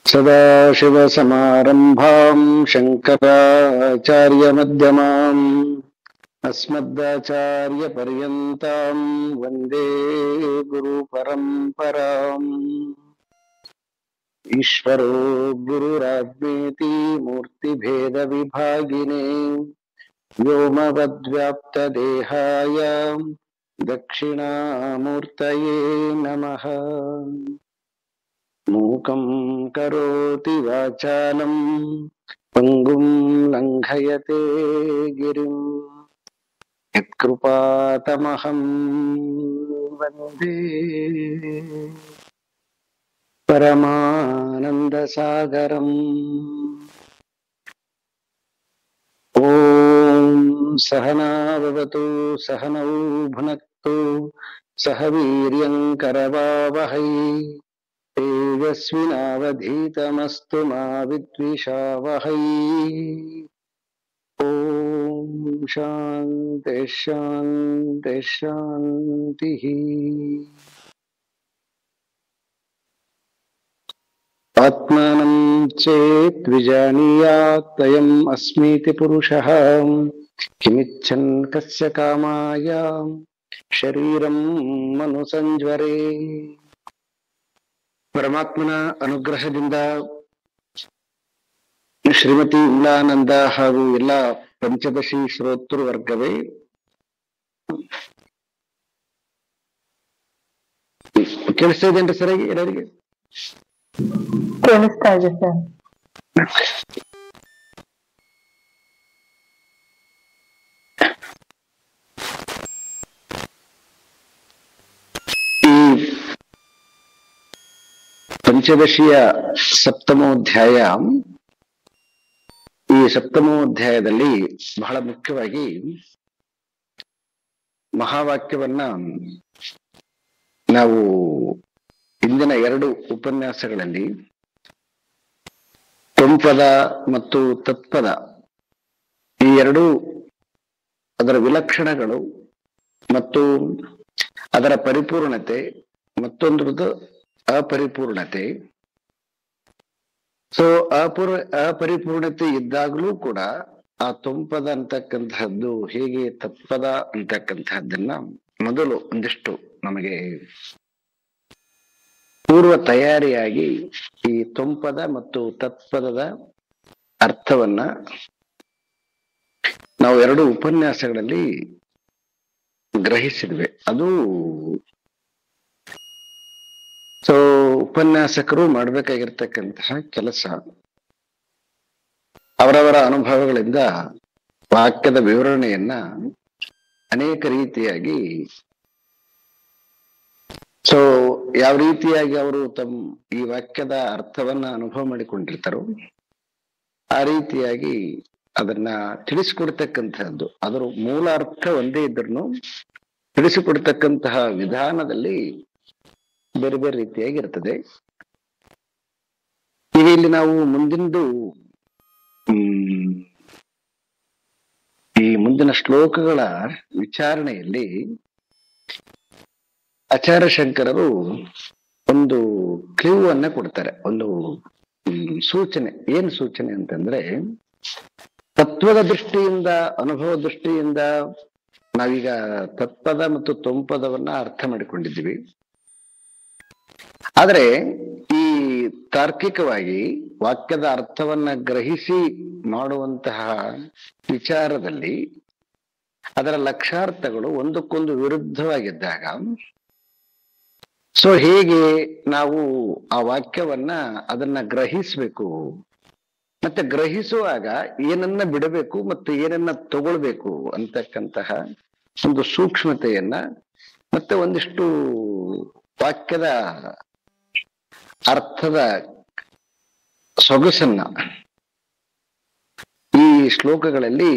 सदाशिवसमारम्भाम् शङ्कराचार्यमध्यमाम् अस्मदाचार्यपर्यन्ताम् वन्दे गुरुपरम्पराम्। ईश्वरो गुरुरात्मेति मूर्तिभेदविभागिने व्योमवद्व्याप्तदेहाय दक्षिणामूर्तये नमः। मूकं करोति वाचालं पङ्गुं लङ्घयते गिरिं यत्कृपातमहं वन्दे परमानन्दसागरम्। ॐ सहना भवतु सहनौ भुनक्तु सह वीर्यं करवावहै तेजस्विनावधीतमस्तु मा विद्विषावहै। ॐ शान्ति शान्ति शान्तिः। आत्मानं चेत् विजानीयात् अयम् अस्मीति पुरुषः किमिच्छन् कस्य कामाय शरीरं मनुसंज्वरे। ಪರಮಾತ್ಮನ ಅನುಗ್ರಹದಿಂದ ಶ್ರೀಮತಿ ವಿಮಲಾನಂದ ಹಾಗೂ ಎಲ್ಲ ಪಂಚದಶಿ ಶ್ರೋತೃ ವರ್ಗವೇ ಕೇಳಿಸ್ತಾ ಇದೇನ್ರಿ ಸರಿಯಾಗಿ ಎಲ್ಲರಿಗೆ? ಕೇಳಿಸ್ತಾ ಇದೆ ಸರ್. ಪಂಚದಶಿಯ ಸಪ್ತಮೋಧ್ಯಾಯ. ಈ ಸಪ್ತಮೋಧ್ಯಾಯದಲ್ಲಿ ಬಹಳ ಮುಖ್ಯವಾಗಿ ಮಹಾವಾಕ್ಯವನ್ನ ನಾವು ಇಂದಿನ 2 ಉಪನ್ಯಾಸಗಳಲ್ಲಿ ತ್ವಂಪದ ಮತ್ತು ತತ್ಪದ ಈ 2 ಅದರ ವಿಲಕ್ಷಣಗಳು ಮತ್ತು ಅದರ ಪರಿಪೂರ್ಣತೆ, ಮತ್ತೊಂದು ಅಪರಿಪೂರ್ಣತೆ. ಸೊ ಅಪರಿಪೂರ್ಣತೆ ಇದ್ದಾಗಲೂ ಕೂಡ ಆ ತ್ವಂಪದ ಅಂತಕ್ಕಂತಹದ್ದು ಹೇಗೆ ತತ್ಪದ ಅಂತಕ್ಕಂತಹದ್ದನ್ನ ಮೊದಲು ಒಂದಿಷ್ಟು ನಮಗೆ ಪೂರ್ವ ತಯಾರಿಯಾಗಿ ಈ ತ್ವಂಪದ ಮತ್ತು ತತ್ಪದದ ಅರ್ಥವನ್ನ ನಾವು 2 ಉಪನ್ಯಾಸಗಳಲ್ಲಿ ಗ್ರಹಿಸಿದ್ವಿ. ಅದು ಸೊ ಉಪನ್ಯಾಸಕರು ಮಾಡಬೇಕಾಗಿರ್ತಕ್ಕಂತಹ ಕೆಲಸ, ಅವರವರ ಅನುಭವಗಳಿಂದ ವಾಕ್ಯದ ವಿವರಣೆಯನ್ನ ಅನೇಕ ರೀತಿಯಾಗಿ ಸೊ ಯಾವ ರೀತಿಯಾಗಿ ಅವರು ಈ ವಾಕ್ಯದ ಅರ್ಥವನ್ನ ಅನುಭವ ಮಾಡಿಕೊಂಡಿರ್ತಾರೋ ಆ ರೀತಿಯಾಗಿ ಅದನ್ನ ತಿಳಿಸಿಕೊಡ್ತಕ್ಕಂತಹದ್ದು. ಅದರ ಮೂಲ ಅರ್ಥ ಒಂದೇ ಇದ್ರೂ ತಿಳಿಸಿಕೊಡ್ತಕ್ಕಂತಹ ವಿಧಾನದಲ್ಲಿ ಬೇರೆ ಬೇರೆ ರೀತಿಯಾಗಿರ್ತದೆ. ಈಗ ಇಲ್ಲಿ ನಾವು ಮುಂದಿನದು ಈ ಮುಂದಿನ ಶ್ಲೋಕಗಳ ವಿಚಾರಣೆಯಲ್ಲಿ ಆಚಾರ್ಯ ಶಂಕರರು ಒಂದು ಕ್ಲೂ ಅನ್ನ ಕೊಡ್ತಾರೆ, ಒಂದು ಸೂಚನೆ. ಏನ್ ಸೂಚನೆ ಅಂತಂದ್ರೆ, ತತ್ವದ ದೃಷ್ಟಿಯಿಂದ, ಅನುಭವ ದೃಷ್ಟಿಯಿಂದ ನಾವೀಗ ತತ್ಪದ ಮತ್ತು ತ್ವಂಪದವನ್ನ ಅರ್ಥ ಮಾಡಿಕೊಂಡಿದ್ದೀವಿ. ಆದ್ರೆ ಈ ತಾರ್ಕಿಕವಾಗಿ ವಾಕ್ಯದ ಅರ್ಥವನ್ನ ಗ್ರಹಿಸಿ ಮಾಡುವಂತಹ ವಿಚಾರದಲ್ಲಿ ಅದರ ಲಕ್ಷಾರ್ಥಗಳು ಒಂದಕ್ಕೊಂದು ವಿರುದ್ಧವಾಗಿದ್ದಾಗ ಸೊ ಹೇಗೆ ನಾವು ಆ ವಾಕ್ಯವನ್ನ ಅದನ್ನ ಗ್ರಹಿಸ್ಬೇಕು, ಮತ್ತೆ ಗ್ರಹಿಸುವಾಗ ಏನನ್ನ ಬಿಡಬೇಕು ಮತ್ತೆ ಏನನ್ನ ತಗೊಳ್ಬೇಕು ಅಂತಕ್ಕಂತಹ ಒಂದು ಸೂಕ್ಷ್ಮತೆಯನ್ನ ಮತ್ತೆ ಒಂದಿಷ್ಟು ವಾಕ್ಯದ ಅರ್ಥದ ಸೊಗಸನ್ನ ಈ ಶ್ಲೋಕಗಳಲ್ಲಿ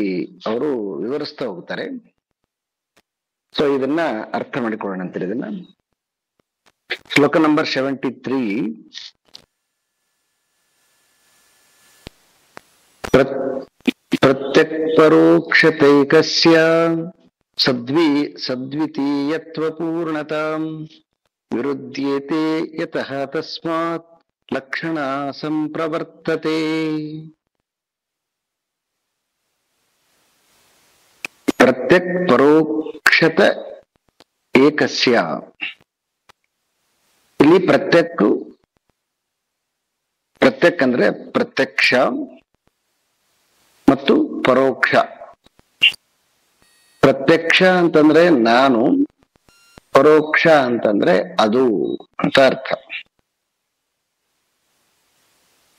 ಅವರು ವಿವರಿಸ್ತಾ ಹೋಗ್ತಾರೆ. ಸೊ ಇದನ್ನ ಅರ್ಥ ಮಾಡಿಕೊಳ್ಳೋಣ ಅಂತಾರೆ. ಇದನ್ನ ಶ್ಲೋಕ ನಂಬರ್ 73. ಪ್ರತ್ಯಕ್ ಪರೋಕ್ಷತೈಕಸ್ಯ ಸದ್ವಿತೀಯತ್ವ ಪೂರ್ಣತಾಂ ವಿರುದ್ಧ್ಯೇತೆ ಯತಃ ತಸ್ಮಾತ್ ಲಕ್ಷಣ ಸಂಪ್ರವರ್ತತೆ. ಪ್ರತ್ಯಕ್ ಪರೋಕ್ಷತ ಏಕಸ್ಯ, ಇಲ್ಲಿ ಪ್ರತ್ಯಕ್ ಅಂದ್ರೆ ಪ್ರತ್ಯಕ್ಷ ಮತ್ತು ಪರೋಕ್ಷ. ಪ್ರತ್ಯಕ್ಷ ಅಂತಂದ್ರೆ ನಾನು, ಪರೋಕ್ಷ ಅಂತಂದ್ರೆ ಅದು ಅಂತ ಅರ್ಥ.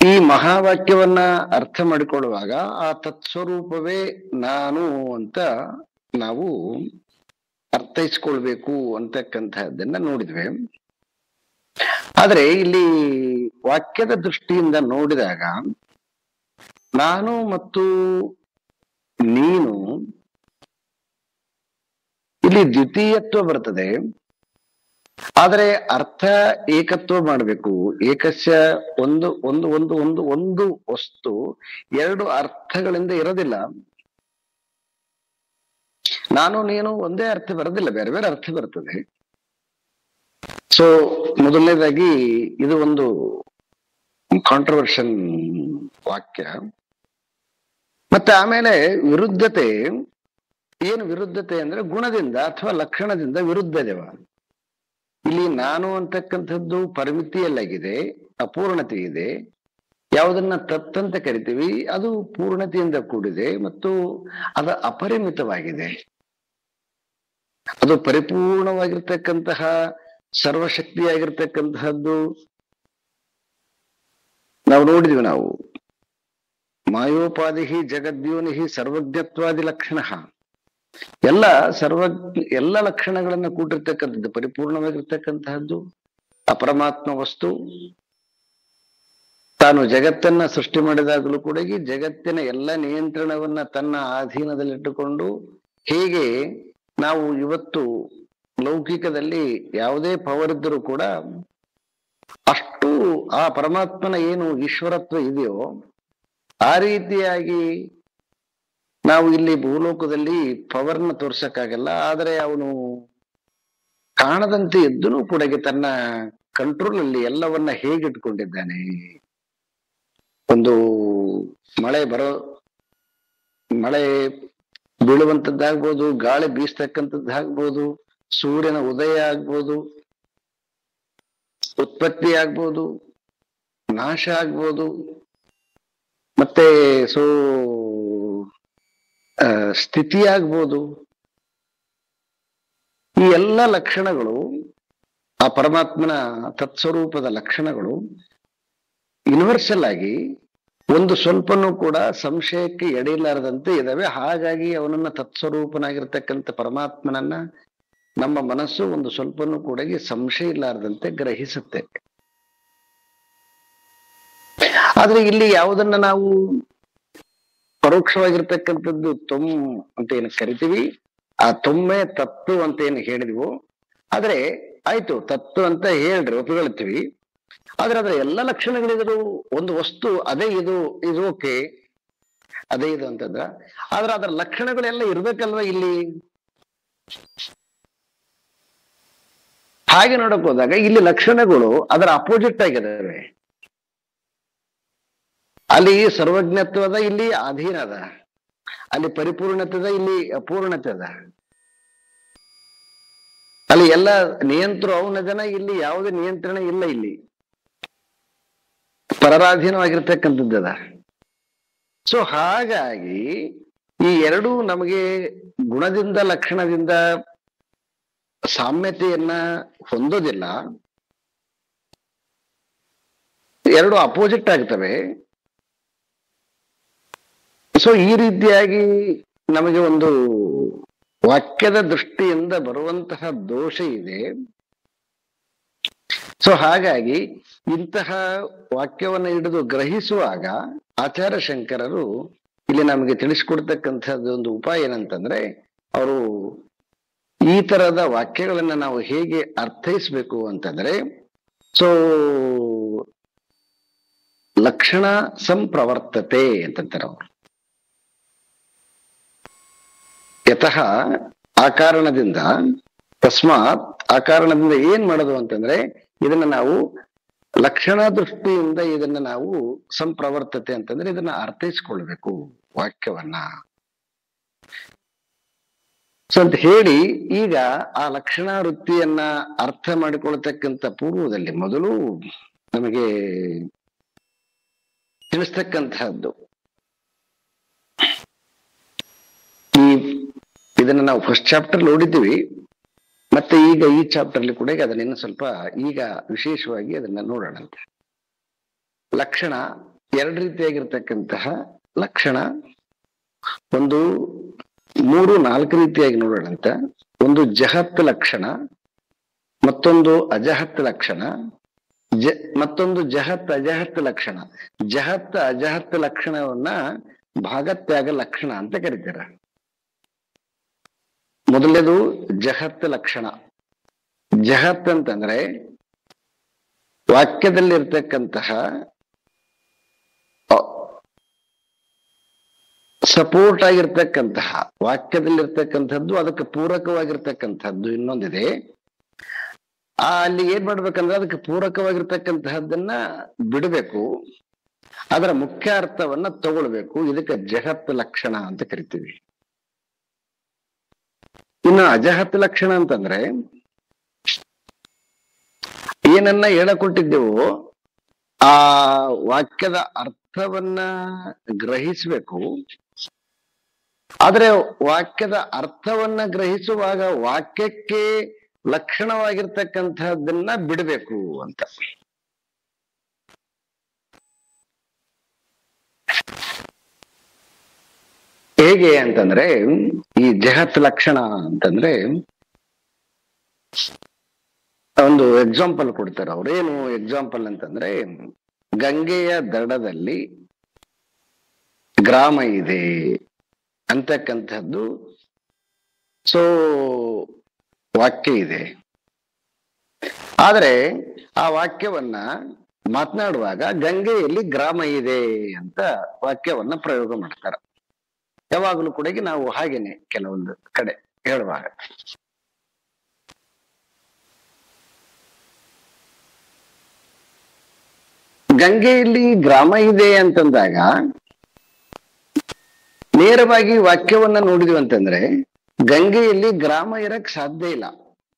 ಈ ಮಹಾವಾಕ್ಯವನ್ನ ಅರ್ಥ ಮಾಡಿಕೊಳ್ಳುವಾಗ ಆ ತತ್ಸ್ವರೂಪವೇ ನಾನು ಅಂತ ನಾವು ಅರ್ಥೈಸ್ಕೊಳ್ಬೇಕು ಅಂತಕ್ಕಂಥದ್ದನ್ನ ನೋಡಿದ್ವಿ. ಆದ್ರೆ ಇಲ್ಲಿ ವಾಕ್ಯದ ದೃಷ್ಟಿಯಿಂದ ನೋಡಿದಾಗ ನಾನು ಮತ್ತು ನೀನು ಇಲ್ಲಿ ದ್ವಿತೀಯತ್ವ ಬರ್ತದೆ. ಆದರೆ ಅರ್ಥ ಏಕತ್ವ ಮಾಡಬೇಕು. ಏಕಸ್ಯ ಒಂದು ಒಂದು ಒಂದು ಒಂದು ಒಂದು ವಸ್ತು ಎರಡು ಅರ್ಥಗಳಿಂದ ಇರೋದಿಲ್ಲ. ನಾನು ನೀನು ಒಂದೇ ಅರ್ಥ ಬರೋದಿಲ್ಲ, ಬೇರೆ ಬೇರೆ ಅರ್ಥ ಬರ್ತದೆ. ಸೊ ಮೊದಲನೇದಾಗಿ ಇದು ಒಂದು ಕಾಂಟ್ರವರ್ಷನ್ ವಾಕ್ಯ. ಮತ್ತೆ ಆಮೇಲೆ ವಿರುದ್ಧತೆ. ಏನು ವಿರುದ್ಧತೆ ಅಂದ್ರೆ ಗುಣದಿಂದ ಅಥವಾ ಲಕ್ಷಣದಿಂದ ವಿರುದ್ಧ ದೇವ. ಇಲ್ಲಿ ನಾನು ಅಂತಕ್ಕಂಥದ್ದು ಪರಿಮಿತಿಯಲ್ಲಾಗಿದೆ, ಅಪೂರ್ಣತೆ ಇದೆ. ಯಾವುದನ್ನ ತತ್ ಅಂತ ಕರಿತೀವಿ ಅದು ಪೂರ್ಣತೆಯಿಂದ ಕೂಡಿದೆ ಮತ್ತು ಅದು ಅಪರಿಮಿತವಾಗಿದೆ. ಅದು ಪರಿಪೂರ್ಣವಾಗಿರ್ತಕ್ಕಂತಹ ಸರ್ವಶಕ್ತಿಯಾಗಿರ್ತಕ್ಕಂತಹದ್ದು. ನಾವು ನೋಡಿದ್ವಿ, ನಾವು ಮಾಯೋಪಾಧಿ ಜಗದ್ಯೋನಿ ಸರ್ವಜ್ಞತ್ವಾದಿ ಲಕ್ಷಣ, ಎಲ್ಲ ಲಕ್ಷಣಗಳನ್ನ ಕೂಡಿರ್ತಕ್ಕಂಥದ್ದು, ಪರಿಪೂರ್ಣವಾಗಿರ್ತಕ್ಕಂತಹದ್ದು ಅಪರಮಾತ್ಮ ವಸ್ತು. ತಾನು ಜಗತ್ತನ್ನ ಸೃಷ್ಟಿ ಮಾಡಿದಾಗಲೂ ಕೂಡ ಜಗತ್ತಿನ ಎಲ್ಲ ನಿಯಂತ್ರಣವನ್ನ ತನ್ನ ಅಧೀನದಲ್ಲಿಟ್ಟುಕೊಂಡು, ಹೇಗೆ ನಾವು ಇವತ್ತು ಲೌಕಿಕದಲ್ಲಿ ಯಾವುದೇ ಪವರ್ ಇದ್ದರೂ ಕೂಡ ಅಷ್ಟು ಆ ಪರಮಾತ್ಮನ ಏನು ಈಶ್ವರತ್ವ ಇದೆಯೋ ಆ ರೀತಿಯಾಗಿ ನಾವು ಇಲ್ಲಿ ಭೂಲೋಕದಲ್ಲಿ ಪವರ್ನ ತೋರ್ಸಕ್ಕಾಗಲ್ಲ. ಆದರೆ ಅವನು ಕಾಣದಂತೆ ಎದ್ದೂ ಕೂಡ ತನ್ನ ಕಂಟ್ರೋಲ್ ಅಲ್ಲಿ ಎಲ್ಲವನ್ನ ಹೇಗಿಟ್ಕೊಂಡಿದ್ದಾನೆ. ಒಂದು ಮಳೆ ಬೀಳುವಂತದ್ದಾಗ್ಬೋದು, ಗಾಳಿ ಬೀಸ್ತಕ್ಕಂಥದ್ದಾಗ್ಬೋದು, ಸೂರ್ಯನ ಉದಯ ಆಗ್ಬೋದು, ಉತ್ಪತ್ತಿ ಆಗ್ಬೋದು, ನಾಶ ಆಗ್ಬೋದು, ಮತ್ತೆ ಸ್ಥಿತಿ ಆಗ್ಬೋದು. ಈ ಎಲ್ಲ ಲಕ್ಷಣಗಳು ಆ ಪರಮಾತ್ಮನ ತತ್ಸ್ವರೂಪದ ಲಕ್ಷಣಗಳು ಯೂನಿವರ್ಸಲ್ ಆಗಿ ಒಂದು ಸ್ವಲ್ಪನೂ ಕೂಡ ಸಂಶಯಕ್ಕೆ ಎಡೆಯಿಲಾರದಂತೆ ಇದಾವೆ. ಹಾಗಾಗಿ ಅವನನ್ನ ತತ್ಸ್ವರೂಪನಾಗಿರ್ತಕ್ಕಂಥ ಪರಮಾತ್ಮನನ್ನ ನಮ್ಮ ಮನಸ್ಸು ಒಂದು ಸ್ವಲ್ಪನೂ ಕೂಡ ಸಂಶಯ ಇಲ್ಲಾರದಂತೆ ಗ್ರಹಿಸುತ್ತೆ. ಆದ್ರೆ ಇಲ್ಲಿ ಯಾವುದನ್ನ ನಾವು ಪರೋಕ್ಷವಾಗಿರ್ತಕ್ಕಂಥದ್ದು ಅಂತ ಏನು ಕರಿತೀವಿ, ಆ ತೊಮ್ಮೆ ತತ್ವ ಅಂತ ಏನು ಹೇಳಿದ್ವು. ಆದ್ರೆ ಆಯ್ತು, ತತ್ವ ಅಂತ ಹೇಳ್ರಿ, ಒಪ್ಪಿಕೊಳ್ತೀವಿ. ಆದ್ರೆ ಅದರ ಎಲ್ಲ ಲಕ್ಷಣಗಳಿದ್ರು ಒಂದು ವಸ್ತು ಅದೇ ಇದು ಓಕೆ, ಅದೇ ಇದು ಅಂತಂದ್ರ, ಆದ್ರೆ ಅದರ ಲಕ್ಷಣಗಳೆಲ್ಲ ಇರ್ಬೇಕಲ್ವ ಇಲ್ಲಿ. ಹಾಗೆ ನೋಡಕ್ ಹೋದಾಗ ಇಲ್ಲಿ ಲಕ್ಷಣಗಳು ಅದರ ಅಪೋಸಿಟ್ ಆಗಿದ್ದಾವೆ. ಅಲ್ಲಿ ಸರ್ವಜ್ಞತ್ವದ, ಇಲ್ಲಿ ಅಧೀನ ಅದ. ಅಲ್ಲಿ ಪರಿಪೂರ್ಣತೆದ, ಇಲ್ಲಿ ಅಪೂರ್ಣತೆ ಅದ. ಅಲ್ಲಿ ಎಲ್ಲ ನಿಯಂತ್ರ ಅವನದನ, ಇಲ್ಲಿ ಯಾವುದೇ ನಿಯಂತ್ರಣ ಇಲ್ಲ. ಇಲ್ಲಿ ಪರರಾಧೀನವಾಗಿರ್ತಕ್ಕಂಥದ್ದದ. ಸೊ ಹಾಗಾಗಿ ಈ ಎರಡೂ ನಮಗೆ ಗುಣದಿಂದ ಲಕ್ಷಣದಿಂದ ಸಾಮ್ಯತೆಯನ್ನ ಹೊಂದೋದಿಲ್ಲ, ಎರಡು ಅಪೋಸಿಟ್ ಆಗ್ತವೆ. ಸೊ ಈ ರೀತಿಯಾಗಿ ನಮಗೆ ಒಂದು ವಾಕ್ಯದ ದೃಷ್ಟಿಯಿಂದ ಬರುವಂತಹ ದೋಷ ಇದೆ. ಸೊ ಹಾಗಾಗಿ ಇಂತಹ ವಾಕ್ಯವನ್ನು ಹಿಡಿದು ಗ್ರಹಿಸುವಾಗ ಆಚಾರ್ಯ ಶಂಕರರು ಇಲ್ಲಿ ನಮಗೆ ತಿಳಿಸ್ಕೊಡ್ತಕ್ಕಂಥದ್ದು ಒಂದು ಉಪಾಯ ಏನಂತಂದ್ರೆ, ಅವರು ಈ ತರದ ವಾಕ್ಯಗಳನ್ನ ನಾವು ಹೇಗೆ ಅರ್ಥೈಸ್ಬೇಕು ಅಂತಂದ್ರೆ, ಸೊ ಲಕ್ಷಣ ಸಂಪ್ರವರ್ತತೆ ಅಂತಂತಾರೆ ಅವರು. ಯತಃ ಆ ಕಾರಣದಿಂದ, ತಸ್ಮಾತ್ ಆ ಕಾರಣದಿಂದ ಏನ್ ಮಾಡೋದು ಅಂತಂದ್ರೆ, ಇದನ್ನ ನಾವು ಲಕ್ಷಣ ದೃಷ್ಟಿಯಿಂದ ಇದನ್ನ ನಾವು ಸಂಪ್ರವರ್ತತೆ ಅಂತಂದ್ರೆ ಇದನ್ನ ಅರ್ಥೈಸ್ಕೊಳ್ಬೇಕು ವಾಕ್ಯವನ್ನ. ಸೊ ಅಂತ ಹೇಳಿ ಈಗ ಆ ಲಕ್ಷಣ ವೃತ್ತಿಯನ್ನ ಅರ್ಥ ಮಾಡಿಕೊಳ್ತಕ್ಕಂಥ ಪೂರ್ವದಲ್ಲಿ ಮೊದಲು ನಮಗೆ ತಿಳಿಸ್ತಕ್ಕಂತಹದ್ದು, ಇದನ್ನ ನಾವು ಫಸ್ಟ್ ಚಾಪ್ಟರ್ ನೋಡಿದ್ದೀವಿ, ಮತ್ತೆ ಈಗ ಈ ಚಾಪ್ಟರ್ ಅಲ್ಲಿ ಕೂಡ ಅದನ್ನ ಇನ್ನು ಸ್ವಲ್ಪ ಈಗ ವಿಶೇಷವಾಗಿ ಅದನ್ನ ನೋಡೋಣಂತೆ. ಲಕ್ಷಣ ಎರಡು ರೀತಿಯಾಗಿರ್ತಕ್ಕಂತಹ ಲಕ್ಷಣ, ಒಂದು 3-4 ರೀತಿಯಾಗಿ ನೋಡೋಣಂತ. ಒಂದು ಜಹತ್ ಲಕ್ಷಣ, ಮತ್ತೊಂದು ಅಜಹತ್ ಲಕ್ಷಣ, ಮತ್ತೊಂದು ಜಹತ್ ಅಜಹತ್ ಲಕ್ಷಣ. ಜಹತ್ ಅಜಹತ್ ಲಕ್ಷಣವನ್ನ ಭಾಗತ್ಯಾಗ ಲಕ್ಷಣ ಅಂತ ಕರೀತಾರೆ. ಮೊದಲನೇದು ಜಹತ್ ಲಕ್ಷಣ. ಜಹತ್ ಅಂತಂದ್ರೆ ವಾಕ್ಯದಲ್ಲಿರ್ತಕ್ಕಂತಹ ಸಪೋರ್ಟ್ ಆಗಿರ್ತಕ್ಕಂತಹ, ವಾಕ್ಯದಲ್ಲಿರ್ತಕ್ಕಂಥದ್ದು ಅದಕ್ಕೆ ಪೂರಕವಾಗಿರ್ತಕ್ಕಂಥದ್ದು ಇನ್ನೊಂದಿದೆ. ಅಲ್ಲಿ ಏನ್ ಮಾಡ್ಬೇಕಂದ್ರೆ ಅದಕ್ಕೆ ಪೂರಕವಾಗಿರ್ತಕ್ಕಂತಹದ್ದನ್ನ ಬಿಡಬೇಕು, ಅದರ ಮುಖ್ಯ ಅರ್ಥವನ್ನ ತಗೊಳ್ಬೇಕು. ಇದಕ್ಕೆ ಜಹತ್ ಲಕ್ಷಣ ಅಂತ ಕರಿತೀವಿ. ಇನ್ನು ಅಜಹತ್ ಲಕ್ಷಣ ಅಂತಂದ್ರೆ ಏನನ್ನ ಹೇಳಕೊಟ್ಟಿದ್ದೆವೋ ಆ ವಾಕ್ಯದ ಅರ್ಥವನ್ನ ಗ್ರಹಿಸ್ಬೇಕು, ಆದ್ರೆ ವಾಕ್ಯದ ಅರ್ಥವನ್ನ ಗ್ರಹಿಸುವಾಗ ವಾಕ್ಯಕ್ಕೆ ಲಕ್ಷಣವಾಗಿರ್ತಕ್ಕಂಥದ್ದನ್ನ ಬಿಡಬೇಕು ಅಂತ. ಹೇಗೆ ಅಂತಂದ್ರೆ, ಈ ಜಹತ್ ಲಕ್ಷಣ ಅಂತಂದ್ರೆ ಒಂದು ಎಕ್ಸಾಂಪಲ್ ಕೊಡ್ತಾರೆ ಅವ್ರು. ಏನು ಎಕ್ಸಾಂಪಲ್ ಅಂತಂದ್ರೆ, ಗಂಗೆಯ ದಡದಲ್ಲಿ ಗ್ರಾಮ ಇದೆ ಅಂತಕ್ಕಂಥದ್ದು ಸೊ ವಾಕ್ಯ ಇದೆ. ಆದ್ರೆ ಆ ವಾಕ್ಯವನ್ನ ಮಾತನಾಡುವಾಗ ಗಂಗೆಯಲ್ಲಿ ಗ್ರಾಮ ಇದೆ ಅಂತ ವಾಕ್ಯವನ್ನ ಪ್ರಯೋಗ ಮಾಡ್ತಾರೆ. ಯಾವಾಗಲೂ ಕೂಡ ನಾವು ಹಾಗೇನೆ ಕೆಲವೊಂದು ಕಡೆ ಹೇಳುವಾಗ ಗಂಗೆಯಲ್ಲಿ ಗ್ರಾಮ ಇದೆ ಅಂತಂದಾಗ ನೇರವಾಗಿ ವಾಕ್ಯವನ್ನ ನೋಡಿದ್ವಿ ಅಂತಂದ್ರೆ ಗಂಗೆಯಲ್ಲಿ ಗ್ರಾಮ ಇರಕ್ ಸಾಧ್ಯ ಇಲ್ಲ.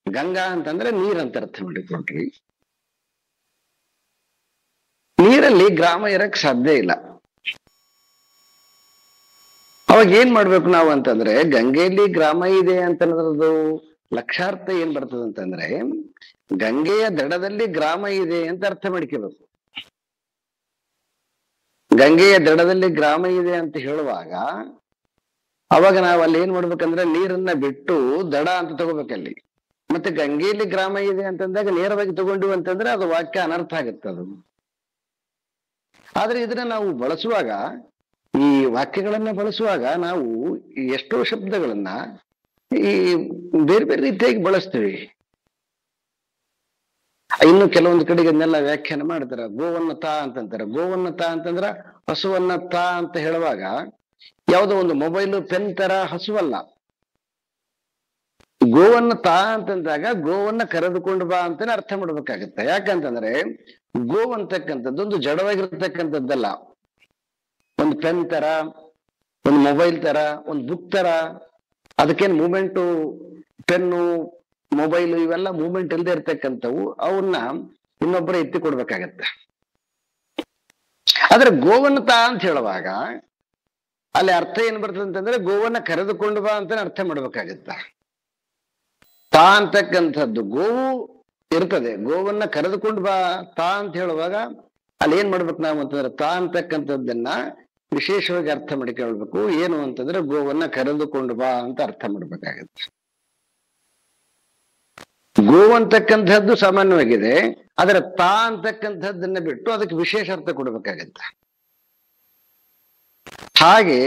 ಗಂಗಾ ಅಂತಂದ್ರೆ ನೀರಂತ ಅರ್ಥ ಮಾಡಿಕೊಡ್ರಿ. ನೀರಲ್ಲಿ ಗ್ರಾಮ ಇರಕ್ ಸಾಧ್ಯ ಇಲ್ಲ. ಅವಾಗ ಏನ್ ಮಾಡ್ಬೇಕು ನಾವು ಅಂತಂದ್ರೆ, ಗಂಗೆಯಲ್ಲಿ ಗ್ರಾಮ ಇದೆ ಅಂತನ್ನೋದು ಲಕ್ಷಾರ್ಥ ಏನ್ ಬರ್ತದೆ ಅಂತಂದ್ರೆ, ಗಂಗೆಯ ದಡದಲ್ಲಿ ಗ್ರಾಮ ಇದೆ ಅಂತ ಅರ್ಥ ಮಾಡ್ಕೋಬೇಕು. ಗಂಗೆಯ ದಡದಲ್ಲಿ ಗ್ರಾಮ ಇದೆ ಅಂತ ಹೇಳುವಾಗ ಅವಾಗ ನಾವು ಅಲ್ಲಿ ಏನ್ ಮಾಡ್ಬೇಕಂದ್ರೆ ನೀರನ್ನ ಬಿಟ್ಟು ದಡ ಅಂತ ತಗೋಬೇಕಲ್ಲಿ. ಮತ್ತೆ ಗಂಗೆಯಲ್ಲಿ ಗ್ರಾಮ ಇದೆ ಅಂತಂದಾಗ ನೇರವಾಗಿ ತಗೊಂಡಿವಿ ಅಂತಂದ್ರೆ ಅದು ವಾಕ್ಯ ಅನರ್ಥ ಆಗುತ್ತೆ ಅದು. ಆದ್ರೆ ಇದನ್ನ ನಾವು ಬಳಸುವಾಗ, ಈ ವಾಕ್ಯಗಳನ್ನ ಬಳಸುವಾಗ ನಾವು ಎಷ್ಟೋ ಶಬ್ದಗಳನ್ನ ಈ ಬೇರೆ ಬೇರೆ ರೀತಿಯಾಗಿ ಬಳಸ್ತೀವಿ. ಇನ್ನು ಕೆಲವೊಂದು ಕಡೆಗೆ ಅದನ್ನೆಲ್ಲ ವ್ಯಾಖ್ಯಾನ ಮಾಡ್ತಾರ. ಗೋವನ್ನ ತಾ ಅಂತಂತಾರೆ. ಗೋವನ್ನ ತಾ ಅಂತಂದ್ರ ಹಸುವನ್ನ ತಾ ಅಂತ ಹೇಳುವಾಗ ಯಾವುದೋ ಒಂದು ಮೊಬೈಲ್ ಪೆನ್ ತರ ಹಸುವಲ್ಲ. ಗೋವನ್ನ ತಾ ಅಂತಂದಾಗ ಗೋವನ್ನ ಕರೆದುಕೊಂಡು ಬಾ ಅಂತಾನೆ ಅರ್ಥ ಮಾಡ್ಬೇಕಾಗತ್ತೆ. ಯಾಕಂತಂದ್ರೆ ಗೋವ್ ಅಂತಕ್ಕಂಥದ್ದು ಒಂದು ಜಡವಾಗಿರ್ತಕ್ಕಂಥದ್ದಲ್ಲ. ಒಂದು ಪೆನ್ ತರ, ಒಂದು ಮೊಬೈಲ್ ತರ, ಒಂದು ಬುಕ್ ತರ, ಅದಕ್ಕೇನು ಮೂಮೆಂಟು, ಪೆನ್ನು ಮೊಬೈಲ್ ಇವೆಲ್ಲ ಮೂವ್ಮೆಂಟ್ ಇಲ್ಲದೆ ಇರ್ತಕ್ಕಂಥವು. ಅವನ್ನ ಇನ್ನೊಬ್ಬರೇ ಎತ್ತಿ ಕೊಡ್ಬೇಕಾಗತ್ತೆ. ಆದ್ರೆ ಗೋವನ್ನ ತಾ ಅಂತ ಹೇಳುವಾಗ ಅಲ್ಲಿ ಅರ್ಥ ಏನ್ ಬರ್ತದೆ ಅಂತಂದ್ರೆ ಗೋವನ್ನ ಕರೆದುಕೊಂಡು ಬಾ ಅಂತಾನೆ ಅರ್ಥ ಮಾಡ್ಬೇಕಾಗತ್ತ. ತಾ ಅಂತಕ್ಕಂಥದ್ದು ಗೋವು ಇರ್ತದೆ, ಗೋವನ್ನ ಕರೆದುಕೊಂಡು ಬಾ ತಾ ಅಂತ ಹೇಳುವಾಗ ಅಲ್ಲಿ ಏನ್ ಮಾಡ್ಬೇಕು ನಾವು ಅಂತಂದ್ರೆ ತಾ ಅಂತಕ್ಕಂಥದ್ದನ್ನ ವಿಶೇಷವಾಗಿ ಅರ್ಥ ಮಾಡ್ಕೊಳ್ಬೇಕು. ಏನು ಅಂತಂದ್ರೆ ಗೋವನ್ನ ಕರೆದುಕೊಂಡು ಬಾ ಅಂತ ಅರ್ಥ ಮಾಡ್ಬೇಕಾಗತ್ತೆ. ಗೋ ಅಂತಕ್ಕಂಥದ್ದು ಸಾಮಾನ್ಯವಾಗಿದೆ, ಆದ್ರೆ ತಾ ಅಂತಕ್ಕಂಥದ್ದನ್ನ ಬಿಟ್ಟು ಅದಕ್ಕೆ ವಿಶೇಷ ಅರ್ಥ ಕೊಡ್ಬೇಕಾಗತ್ತೆ. ಹಾಗೆ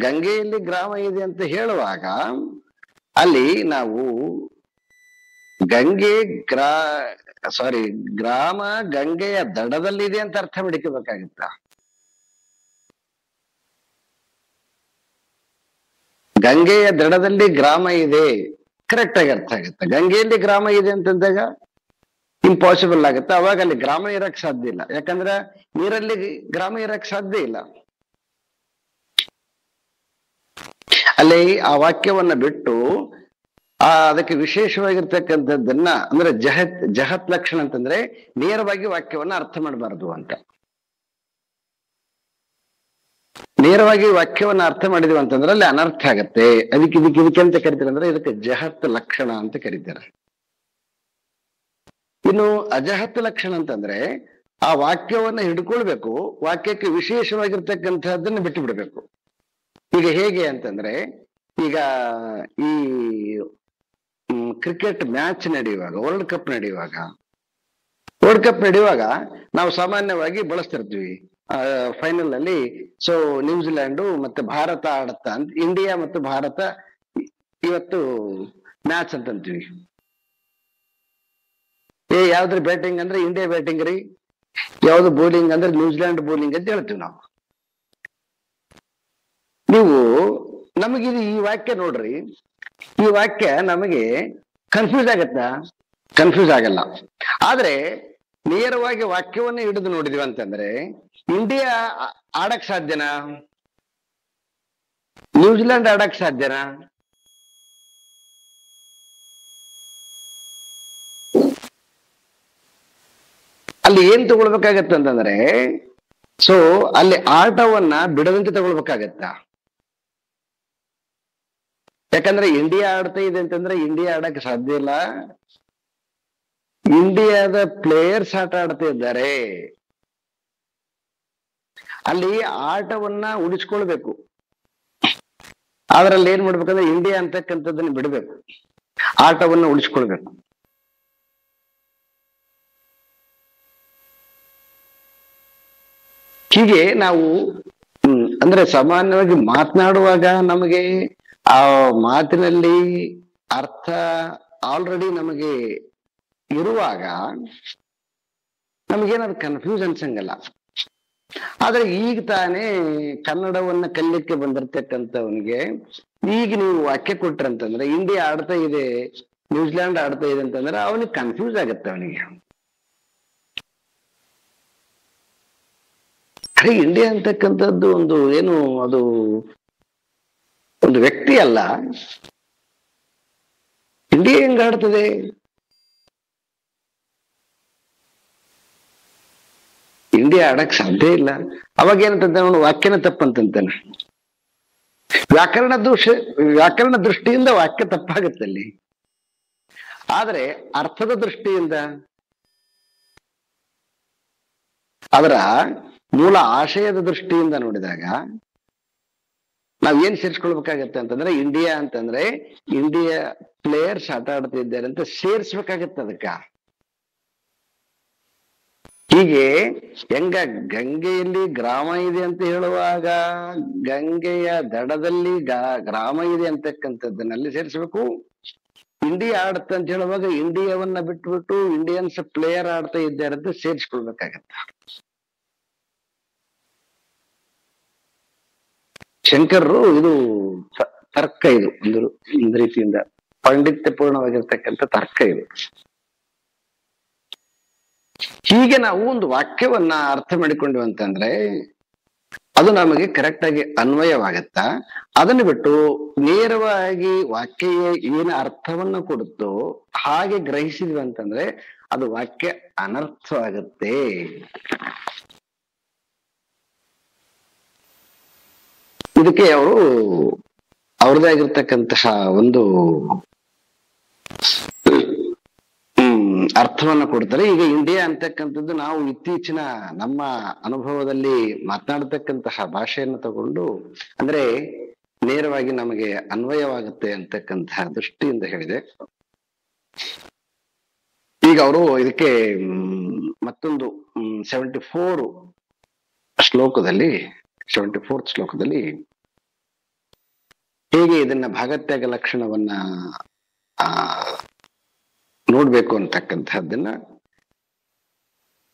ಗಂಗೆಯಲ್ಲಿ ಗ್ರಾಮ ಇದೆ ಅಂತ ಹೇಳುವಾಗ ಅಲ್ಲಿ ನಾವು ಗಂಗೆ ಗ್ರಾಮ ಗಂಗೆಯ ದಡದಲ್ಲಿದೆ ಅಂತ ಅರ್ಥ ಮಾಡ್ಕೋಬೇಕಾಗತ್ತ. ಗಂಗೆಯ ದಡದಲ್ಲಿ ಗ್ರಾಮ ಇದೆ ಕರೆಕ್ಟ್ ಆಗಿ ಅರ್ಥ ಆಗುತ್ತೆ. ಗಂಗೆಯಲ್ಲಿ ಗ್ರಾಮ ಇದೆ ಅಂತಂದಾಗ ಇಂಪಾಸಿಬಲ್ ಆಗುತ್ತೆ. ಅವಾಗ ಅಲ್ಲಿ ಗ್ರಾಮ ಇರಕ್ ಸಾಧ್ಯ ಇಲ್ಲ, ಯಾಕಂದ್ರೆ ನೀರಲ್ಲಿ ಗ್ರಾಮ ಇರಕ್ ಸಾಧ್ಯ ಇಲ್ಲ. ಅಲ್ಲಿ ಆ ವಾಕ್ಯವನ್ನ ಬಿಟ್ಟು ಅದಕ್ಕೆ ವಿಶೇಷವಾಗಿರ್ತಕ್ಕಂಥದ್ದನ್ನ ಅಂದ್ರೆ ಜಹತ್ ಲಕ್ಷಣ ಅಂತಂದ್ರೆ ನೇರವಾಗಿ ವಾಕ್ಯವನ್ನ ಅರ್ಥ ಮಾಡಬಾರದು ಅಂತ. ನೇರವಾಗಿ ವಾಕ್ಯವನ್ನ ಅರ್ಥ ಮಾಡಿದ್ವಿ ಅಂತಂದ್ರೆ ಅಲ್ಲಿ ಅನರ್ಥ ಆಗತ್ತೆ. ಇದಕ್ಕೆ ಅಂತ ಕರಿತಾರೆ ಅಂದ್ರೆ ಇದಕ್ಕೆ ಜಹತ್ ಲಕ್ಷಣ ಅಂತ ಕರೀತಾರೆ. ಇನ್ನು ಅಜಹತ್ ಲಕ್ಷಣ ಅಂತಂದ್ರೆ ಆ ವಾಕ್ಯವನ್ನ ಹಿಡ್ಕೊಳ್ಬೇಕು, ವಾಕ್ಯಕ್ಕೆ ವಿಶೇಷವಾಗಿರ್ತಕ್ಕಂಥದ್ದನ್ನ ಬಿಟ್ಟು ಬಿಡ್ಬೇಕು. ಈಗ ಹೇಗೆ ಅಂತಂದ್ರೆ, ಈಗ ಈ ಕ್ರಿಕೆಟ್ ಮ್ಯಾಚ್ ನಡೆಯುವಾಗ, ವರ್ಲ್ಡ್ ಕಪ್ ನಡೆಯುವಾಗ ನಾವು ಸಾಮಾನ್ಯವಾಗಿ ಬಳಸ್ತಿರ್ತೀವಿ ಫೈನಲ್ ಅಲ್ಲಿ. ಸೊ ನ್ಯೂಜಿಲ್ಯಾಂಡು ಮತ್ತೆ ಭಾರತ ಆಡತ್ತಾ ಅಂತ, ಇಂಡಿಯಾ ಮತ್ತು ಭಾರತ ಇವತ್ತು ಮ್ಯಾಚ್ ಅಂತಂತೀವಿ. ಯಾವ್ದ್ರ ಬ್ಯಾಟಿಂಗ್ ಅಂದ್ರೆ ಇಂಡಿಯಾ ಬ್ಯಾಟಿಂಗ್ ರೀ, ಯಾವ್ದು ಬೌಲಿಂಗ್ ಅಂದ್ರೆ ನ್ಯೂಜಿಲ್ಯಾಂಡ್ ಬೌಲಿಂಗ್ ಅಂತ ಹೇಳ್ತೀವಿ ನಾವು. ನೀವು ನಮಗಿದು ಈ ವಾಕ್ಯ ನೋಡ್ರಿ, ಈ ವಾಕ್ಯ ನಮಗೆ ಕನ್ಫ್ಯೂಸ್ ಆಗತ್ತಾ? ಕನ್ಫ್ಯೂಸ್ ಆಗಲ್ಲ. ಆದ್ರೆ ನೇರವಾಗಿ ವಾಕ್ಯವನ್ನ ಹಿಡಿದು ನೋಡಿದ್ವಿ ಅಂತಂದ್ರೆ ಇಂಡಿಯಾ ಆಡಕ್ ಸಾಧ್ಯನಾ? ನ್ಯೂಜಿಲೆಂಡ್ ಆಡಕ್ ಸಾಧ್ಯನಾ? ಅಲ್ಲಿ ಏನ್ ತಗೊಳ್ಬೇಕಾಗತ್ತ ಅಂತಂದ್ರೆ, ಸೊ ಅಲ್ಲಿ ಆಟವನ್ನ ಬಿಡದಂತೆ ತಗೊಳ್ಬೇಕಾಗತ್ತ. ಯಾಕಂದ್ರೆ ಇಂಡಿಯಾ ಆಡ್ತಾ ಇದೆ ಅಂತಂದ್ರೆ ಇಂಡಿಯಾ ಆಡಕ್ ಸಾಧ್ಯ ಇಲ್ಲ. ಇಂಡಿಯಾದ ಪ್ಲೇಯರ್ಸ್ ಆಟ ಆಡ್ತಾ ಇದ್ದಾರೆ. ಅಲ್ಲಿ ಆಟವನ್ನ ಉಳಿಸ್ಕೊಳ್ಬೇಕು. ಅದ್ರಲ್ಲಿ ಏನ್ ಮಾಡ್ಬೇಕಂದ್ರೆ ಇಂಡಿಯಾ ಅಂತಕ್ಕಂಥದ್ದನ್ನ ಬಿಡ್ಬೇಕು, ಆಟವನ್ನ ಉಳಿಸ್ಕೊಳ್ಬೇಕು. ಹೀಗೆ ನಾವು ಅಂದ್ರೆ ಸಾಮಾನ್ಯವಾಗಿ ಮಾತನಾಡುವಾಗ ನಮಗೆ ಆ ಮಾತಿನಲ್ಲಿ ಅರ್ಥ ಆಲ್ರೆಡಿ ನಮಗೆ ಇರುವಾಗ ನಮಗೇನಾದ್ರು ಕನ್ಫ್ಯೂಸ್ ಅನ್ಸಂಗಲ್ಲ. ಆದ್ರೆ ಈಗ ತಾನೇ ಕನ್ನಡವನ್ನ ಕಲಿಯಕ್ಕೆ ಬಂದಿರ್ತಕ್ಕಂಥವನಿಗೆ ಈಗ ನೀವು ವಾಕ್ಯ ಕೊಟ್ರಂತಂದ್ರೆ ಇಂಡಿಯಾ ಆಡ್ತಾ ಇದೆ, ನ್ಯೂಜಿಲ್ಯಾಂಡ್ ಆಡ್ತಾ ಇದೆ ಅಂತಂದ್ರೆ ಅವನಿಗೆ ಕನ್ಫ್ಯೂಸ್ ಆಗತ್ತೆ. ಅವನಿಗೆ ಅರೆ ಇಂಡಿಯಾ ಅಂತಕ್ಕಂಥದ್ದು ಒಂದು ಏನು, ಅದು ಒಂದು ವ್ಯಕ್ತಿ ಅಲ್ಲ. ಇಂಡಿಯಾ ಹೆಂಗ ಆಡ್ತದೆ? ಇಂಡಿಯಾ ಆಡಕ್ ಸಾಧ್ಯ ಇಲ್ಲ. ಅವಾಗ ಏನಂತ ಅವನು ವಾಕ್ಯನ ತಪ್ಪಂತಾನೆ. ವ್ಯಾಕರಣ ದೃಷ್ಟಿಯಿಂದ ವಾಕ್ಯ ತಪ್ಪಾಗತ್ತಲ್ಲಿ. ಆದ್ರೆ ಅರ್ಥದ ದೃಷ್ಟಿಯಿಂದ, ಅದರ ಮೂಲ ಆಶಯದ ದೃಷ್ಟಿಯಿಂದ ನೋಡಿದಾಗ ನಾವ್ ಏನ್ ಸೇರ್ಸ್ಕೊಳ್ಬೇಕಾಗತ್ತೆ ಅಂತಂದ್ರೆ, ಇಂಡಿಯಾ ಅಂತಂದ್ರೆ ಇಂಡಿಯಾ ಪ್ಲೇಯರ್ಸ್ ಆಟ ಆಡ್ತಿದ್ದಾರೆ ಅಂತ ಸೇರ್ಸ್ಬೇಕಾಗತ್ತೆ ಅದಕ್ಕ. ಹೀಗೆ ಹೆಂಗ ಗಂಗೆಯಲ್ಲಿ ಗ್ರಾಮ ಇದೆ ಅಂತ ಹೇಳುವಾಗ ಗಂಗೆಯ ದಡದಲ್ಲಿ ಗ್ರಾಮ ಇದೆ ಅಂತಕ್ಕಂಥದ್ದನ್ನಲ್ಲಿ ಸೇರಿಸ್ಬೇಕು. ಇಂಡಿಯಾ ಆಡುತ್ತೆ ಅಂತ ಹೇಳುವಾಗ ಇಂಡಿಯಾವನ್ನ ಬಿಟ್ಬಿಟ್ಟು ಇಂಡಿಯನ್ಸ್ ಪ್ಲೇಯರ್ ಆಡ್ತಾ ಇದ್ದಾರೆ ಅಂತ ಸೇರಿಸ್ಕೊಳ್ಬೇಕಾಗತ್ತ. ಶಂಕರರು ಇದು ತರ್ಕ, ಇದು ಒಂದು ರೀತಿಯಿಂದ ಪಾಂಡಿತ್ಯಪೂರ್ಣವಾಗಿರ್ತಕ್ಕಂಥ ತರ್ಕ ಇದು. ಹೀಗೆ ನಾವು ಒಂದು ವಾಕ್ಯವನ್ನ ಅರ್ಥ ಮಾಡಿಕೊಂಡ್ವಿ ಅಂತಂದ್ರೆ ಅದು ನಮಗೆ ಕರೆಕ್ಟ್ ಆಗಿ ಅನ್ವಯವಾಗತ್ತ. ಅದನ್ನು ಬಿಟ್ಟು ನೇರವಾಗಿ ವಾಕ್ಯ ಏನು ಅರ್ಥವನ್ನ ಕೊಡುತ್ತೋ ಹಾಗೆ ಗ್ರಹಿಸಿದ್ವಿ ಅಂತಂದ್ರೆ ಅದು ವಾಕ್ಯ ಅನರ್ಥವಾಗುತ್ತೆ. ಇದಕ್ಕೆ ಅವರು ಅವ್ರದೇ ಆಗಿರ್ತಕ್ಕಂತಹ ಒಂದು ಅರ್ಥವನ್ನ ಕೊಡ್ತಾರೆ. ಈಗ ಇಂಡಿಯಾ ಅಂತಕ್ಕಂಥದ್ದು ನಾವು ಇತ್ತೀಚಿನ ನಮ್ಮ ಅನುಭವದಲ್ಲಿ ಮಾತನಾಡ್ತಕ್ಕಂತಹ ಭಾಷೆಯನ್ನು ತಗೊಂಡು ಅಂದ್ರೆ ನೇರವಾಗಿ ನಮಗೆ ಅನ್ವಯವಾಗುತ್ತೆ ಅಂತಕ್ಕಂತಹ ದೃಷ್ಟಿಯಿಂದ ಹೇಳಿದೆ. ಈಗ ಅವರು ಇದಕ್ಕೆ ಮತ್ತೊಂದು 74 ಶ್ಲೋಕದಲ್ಲಿ 74th ಶ್ಲೋಕದಲ್ಲಿ ಹೇಗೆ ಇದನ್ನ ಭಾಗತ್ಯಾಗ ಲಕ್ಷಣವನ್ನ ನೋಡ್ಬೇಕು ಅಂತಕ್ಕಂಥದ್ದನ್ನ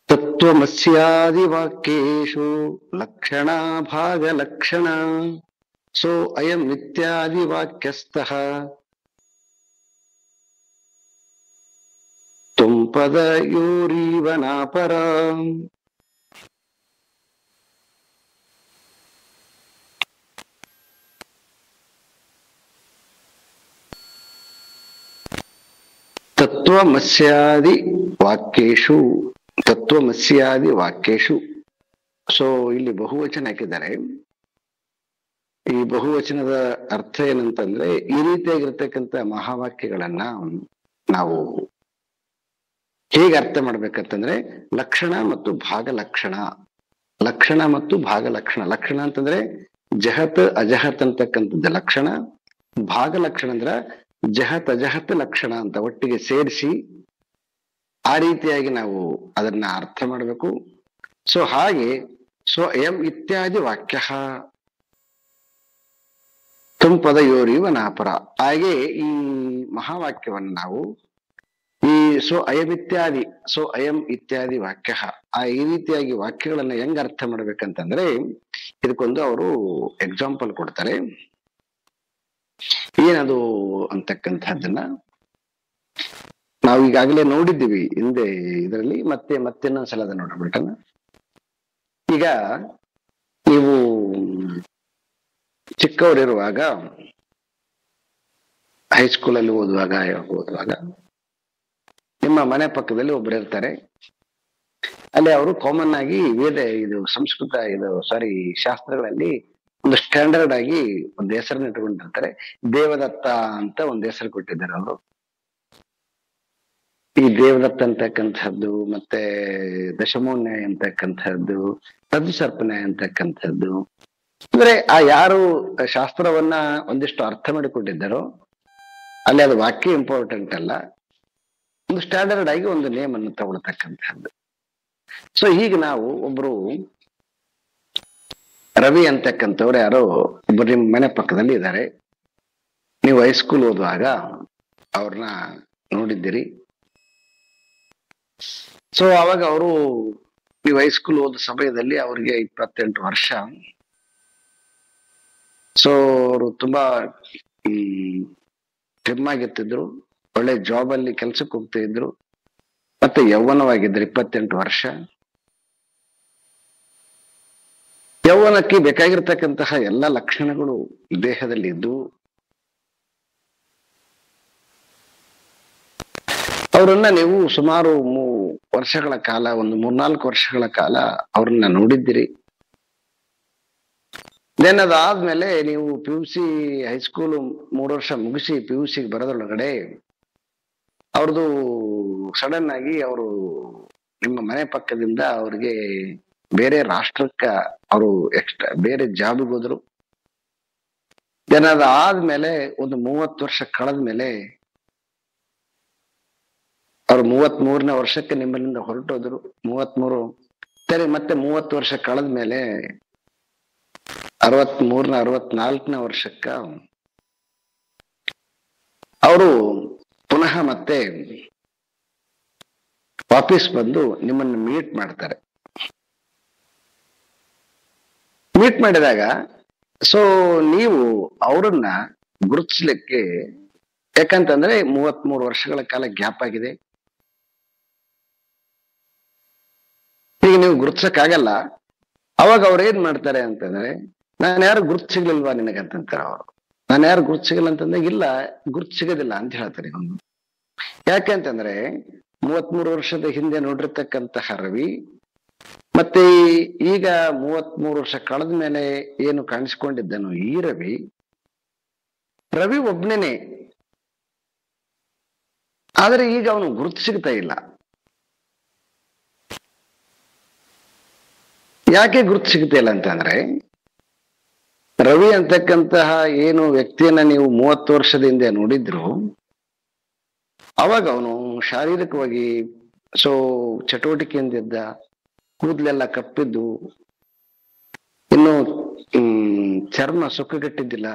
ತತ್ವಮಸ್ಯಾದಿ ವಾಕ್ಯೇಶು ಲಕ್ಷಣ ಭಾಗ ಲಕ್ಷಣ ಸೋ ಅಯಂ ಇತ್ಯಾದಿ ವಾಕ್ಯಸ್ಥಃ ತುಂಪದಯೋರೀವನಾಪರ. ತತ್ವಮಸ್ಯಾದಿ ವಾಕ್ಯೇಶು ತತ್ವಮಸ್ಯಾದಿ ವಾಕ್ಯೇಶು. ಸೊ ಇಲ್ಲಿ ಬಹುವಚನ ಹಾಕಿದ್ದಾರೆ. ಈ ಬಹುವಚನದ ಅರ್ಥ ಏನಂತಂದ್ರೆ ಈ ರೀತಿಯಾಗಿರ್ತಕ್ಕಂಥ ಮಹಾವಾಕ್ಯಗಳನ್ನ ನಾವು ಹೇಗೆ ಅರ್ಥ ಮಾಡ್ಬೇಕಂತಂದ್ರೆ ಲಕ್ಷಣ ಮತ್ತು ಭಾಗಲಕ್ಷಣ, ಲಕ್ಷಣ ಮತ್ತು ಭಾಗಲಕ್ಷಣ. ಲಕ್ಷಣ ಅಂತಂದ್ರೆ ಜಹತ್ ಅಜಹತ್ ಅಂತಕ್ಕಂಥದ್ದು ಲಕ್ಷಣ, ಭಾಗಲಕ್ಷಣ ಅಂದ್ರ ಜಹತ್ ಅಜಹತ್ ಲಕ್ಷಣ ಅಂತ ಒಟ್ಟಿಗೆ ಸೇರಿಸಿ ಆ ರೀತಿಯಾಗಿ ನಾವು ಅದನ್ನ ಅರ್ಥ ಮಾಡಬೇಕು. ಸೊ ಹಾಗೆ ಎಂ ಇತ್ಯಾದಿ ವಾಕ್ಯ ತುಂಪದ ಯೋರಿವನಾಪರ. ಹಾಗೆ ಈ ಮಹಾವಾಕ್ಯವನ್ನು ನಾವು ಈ ಅಯಂ ಇತ್ಯಾದಿ ವಾಕ್ಯ ಈ ರೀತಿಯಾಗಿ ವಾಕ್ಯಗಳನ್ನ ಹೆಂಗ್ ಅರ್ಥ ಮಾಡ್ಬೇಕಂತಂದ್ರೆ ಇದಕ್ಕೊಂದು ಅವರು ಎಕ್ಸಾಂಪಲ್ ಕೊಡ್ತಾರೆ. ಏನದು ಅಂತಕ್ಕಂಥದ್ದನ್ನ ನಾವು ಈಗಾಗಲೇ ನೋಡಿದ್ದೀವಿ ಹಿಂದೆ ಇದರಲ್ಲಿ, ಮತ್ತಿನ್ನೊಂದ್ಸಲ ಅದನ್ನ ನೋಡ್ಬಿಟ್ಟನ. ಈಗ ನೀವು ಚಿಕ್ಕವರಿರುವಾಗ ಹೈಸ್ಕೂಲಲ್ಲಿ ಓದುವಾಗ ನಿಮ್ಮ ಮನೆ ಪಕ್ಕದಲ್ಲಿ ಒಬ್ರು ಇರ್ತಾರೆ. ಅಲ್ಲಿ ಅವರು ಕಾಮನ್ ಆಗಿ ಶಾಸ್ತ್ರಗಳಲ್ಲಿ ಒಂದು ಸ್ಟ್ಯಾಂಡರ್ಡ್ ಆಗಿ ಒಂದು ಹೆಸರನ್ನ ಇಟ್ಕೊಂಡಿರ್ತಾರೆ. ದೇವದತ್ತ ಅಂತ ಒಂದು ಹೆಸರು ಕೊಟ್ಟಿದ್ದಾರೆ ಅವರು. ಈ ದೇವದತ್ತ ಅಂತಕ್ಕಂಥದ್ದು ಮತ್ತೆ ದಶಮೋನ್ಯಾಯ ಅಂತಕ್ಕಂಥದ್ದು, ತದ್ಸರ್ಪನ್ಯಾಯ ಅಂತಕ್ಕಂಥದ್ದು ಅಂದ್ರೆ ಯಾರು ಶಾಸ್ತ್ರವನ್ನ ಒಂದಿಷ್ಟು ಅರ್ಥ ಮಾಡಿಕೊಂಡಿದ್ದಾರೋ ಅಲ್ಲಿ ಅದು ವಾಕ್ಯ ಇಂಪಾರ್ಟೆಂಟ್ ಅಲ್ಲ, ಒಂದು ಸ್ಟ್ಯಾಂಡರ್ಡ್ ಆಗಿ ಒಂದು ನೇಮ್ ಅನ್ನು ತಗೊಳ್ತಕ್ಕಂಥದ್ದು. ಸೊ ಹೀಗೆ ನಾವು ಒಬ್ರು ರವಿ ಅಂತಕ್ಕಂಥವ್ರು ಯಾರೋ ಒಬ್ರು ನಿಮ್ಮ ಮನೆ ಪಕ್ಕದಲ್ಲಿ ಇದ್ದಾರೆ. ನೀವು ಹೈಸ್ಕೂಲ್ ಓದುವಾಗ ಅವ್ರನ್ನ ನೋಡಿದ್ದೀರಿ. ಸೊ ಅವಾಗ ನೀವು ಹೈಸ್ಕೂಲ್ ಓದೋ ಸಮಯದಲ್ಲಿ ಅವ್ರಿಗೆ 28 ವರ್ಷ. ಸೊ ಅವರು ತುಂಬಾ ಟ್ರಿಮ್ ಆಗಿರ್ತಿದ್ರು, ಒಳ್ಳೆ ಜಾಬ್ ಅಲ್ಲಿ ಕೆಲ್ಸಕ್ಕೆ ಹೋಗ್ತಾ ಇದ್ರು, ಮತ್ತೆ ಯೌವನವಾಗಿದ್ರು 28 ವರ್ಷ. ಯೌವನಕ್ಕೆ ಬೇಕಾಗಿರ್ತಕ್ಕಂತಹ ಎಲ್ಲ ಲಕ್ಷಣಗಳು ದೇಹದಲ್ಲಿ ಇದ್ದು ಅವರನ್ನ ನೀವು ಸುಮಾರು ವರ್ಷಗಳ ಕಾಲ, ಒಂದು 3-4 ವರ್ಷಗಳ ಕಾಲ ಅವ್ರನ್ನ ನೋಡಿದ್ದೀರಿ. ದೆನ್ ಅದಾದ್ಮೇಲೆ ನೀವು PUC ಹೈಸ್ಕೂಲ್ 3 ವರ್ಷ ಮುಗಿಸಿ PUC ಬರೋದ್ರೊಳಗಡೆ ಅವ್ರದ್ದು ಸಡನ್ ಆಗಿ ಅವರು ನಿಮ್ಮ ಮನೆ ಪಕ್ಕದಿಂದ ಅವ್ರಿಗೆ ಬೇರೆ ರಾಷ್ಟ್ರಕ್ಕ ಅವರು ಬೇರೆ ಜಾಬ್ಗೆ ಹೋದ್ರು. ದೆನ್ ಅದಾದ್ಮೇಲೆ ಒಂದು 30 ವರ್ಷ ಕಳೆದ್ಮೇಲೆ ಅವ್ರು 33ನೇ ವರ್ಷಕ್ಕೆ ನಿಮ್ಮಲ್ಲಿಂದ ಹೊರಟೋದ್ರು. 33 ಸರಿ, ಮತ್ತೆ 30 ವರ್ಷ ಕಳೆದ್ಮೇಲೆ 64ನೇ ವರ್ಷಕ್ಕ ಅವರು ಪುನಃ ಮತ್ತೆ ವಾಪಸ್ ಬಂದು ನಿಮ್ಮನ್ನು ಮೀಟ್ ಮಾಡ್ತಾರೆ. ಮೀಟ್ ಮಾಡಿದಾಗ ನೀವು ಅವರನ್ನ ಗುರುತಿಸ್ಲಿಕ್ಕೆ, ಯಾಕಂತಂದ್ರೆ 33 ವರ್ಷಗಳ ಕಾಲ ಗ್ಯಾಪ್ ಆಗಿದೆ, ಈಗ ನೀವು ಗುರುತಿಸಕ್ಕಾಗಲ್ಲ. ಅವಾಗ ಅವ್ರು ಏನ್ ಮಾಡ್ತಾರೆ ಅಂತಂದ್ರೆ, ನಾನು ಯಾರು ಗುರುತು ಸಿಗ್ಲಿಲ್ವಾ ನಿನಗಂತಾರೆ ಅವರು. ನಾನು ಯಾರು ಗುರುತು ಸಿಗಲ್ಲ ಅಂತಂದ್ರೆ, ಇಲ್ಲ ಗುರುತು ಸಿಗೋದಿಲ್ಲ ಅಂತ ಹೇಳ್ತಾರೆ ಅವನು. ಯಾಕೆಂತಂದ್ರೆ 33 ವರ್ಷದ ಹಿಂದೆ ನೋಡಿರ್ತಕ್ಕಂತಹ ರವಿ ಮತ್ತೆ ಈಗ 33 ವರ್ಷ ಕಳೆದ ಮೇಲೆ ಏನು ಕಾಣಿಸ್ಕೊಂಡಿದ್ದನು ಈ ರವಿ ಒಬ್ನೇನೆ. ಆದ್ರೆ ಈಗ ಅವನು ಗುರುತು ಸಿಗ್ತಾ ಇಲ್ಲ. ಯಾಕೆ ಗುರುತು ಸಿಗ್ತಾ ಇಲ್ಲ ಅಂತಂದ್ರೆ, ರವಿ ಅಂತಕ್ಕಂತಹ ಏನು ವ್ಯಕ್ತಿಯನ್ನ ನೀವು 30 ವರ್ಷದ ಹಿಂದೆ ನೋಡಿದ್ರು, ಅವಾಗ ಅವನು ಶಾರೀರಿಕವಾಗಿ ಚಟುವಟಿಕೆಯಿಂದಿದ್ದ, ಕೂದಲೆಲ್ಲ ಕಪ್ಪಿದ್ದು, ಇನ್ನು ಚರ್ಮ ಸುಕ್ಕಗಟ್ಟಿದ್ದಿಲ್ಲ,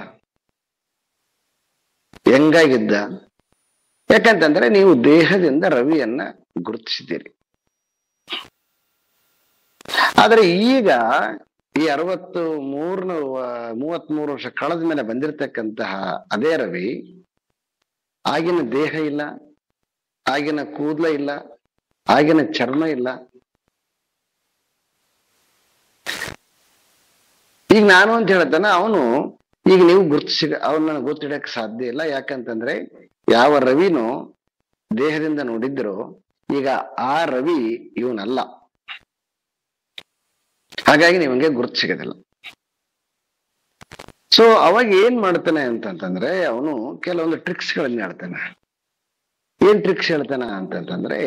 ಹೆಂಗಾಗಿದ್ದ. ಯಾಕಂತಂದ್ರೆ ನೀವು ದೇಹದಿಂದ ರವಿಯನ್ನ ಗುರುತಿಸಿದ್ದೀರಿ. ಆದ್ರೆ ಈಗ ಈ 33 ವರ್ಷ ಕಳೆದ ಮೇಲೆ ಬಂದಿರತಕ್ಕಂತಹ ಅದೇ ರವಿ, ಆಗಿನ ದೇಹ ಇಲ್ಲ, ಆಗಿನ ಕೂದಲ ಇಲ್ಲ, ಆಗಿನ ಚರ್ಮ ಇಲ್ಲ. ಈಗ ನಾನು ಅಂತ ಹೇಳ್ತಾನೆ, ಅವನು ಈಗ ನೀವು ಅವನ್ನ ಗುರ್ತಿಡಕ್ ಸಾಧ್ಯ ಇಲ್ಲ. ಯಾಕಂತಂದ್ರೆ ಯಾವ ರವಿನೂ ದೇಹದಿಂದ ನೋಡಿದ್ರು ಈಗ ಆ ರವಿ ಇವನಲ್ಲ. ಹಾಗಾಗಿ ನಿಮಗೆ ಗುರ್ತು ಸಿಗೋದಿಲ್ಲ. ಅವಾಗ ಏನ್ ಮಾಡ್ತಾನೆ ಅಂತಂತಂದ್ರೆ, ಅವನು ಕೆಲವೊಂದು ಟ್ರಿಕ್ಸ್ ಗಳನ್ನ ಹೇಳ್ತಾನೆ. ಏನ್ ಟ್ರಿಕ್ಸ್ ಹೇಳ್ತಾನ ಅಂತಂತಂದ್ರೆ,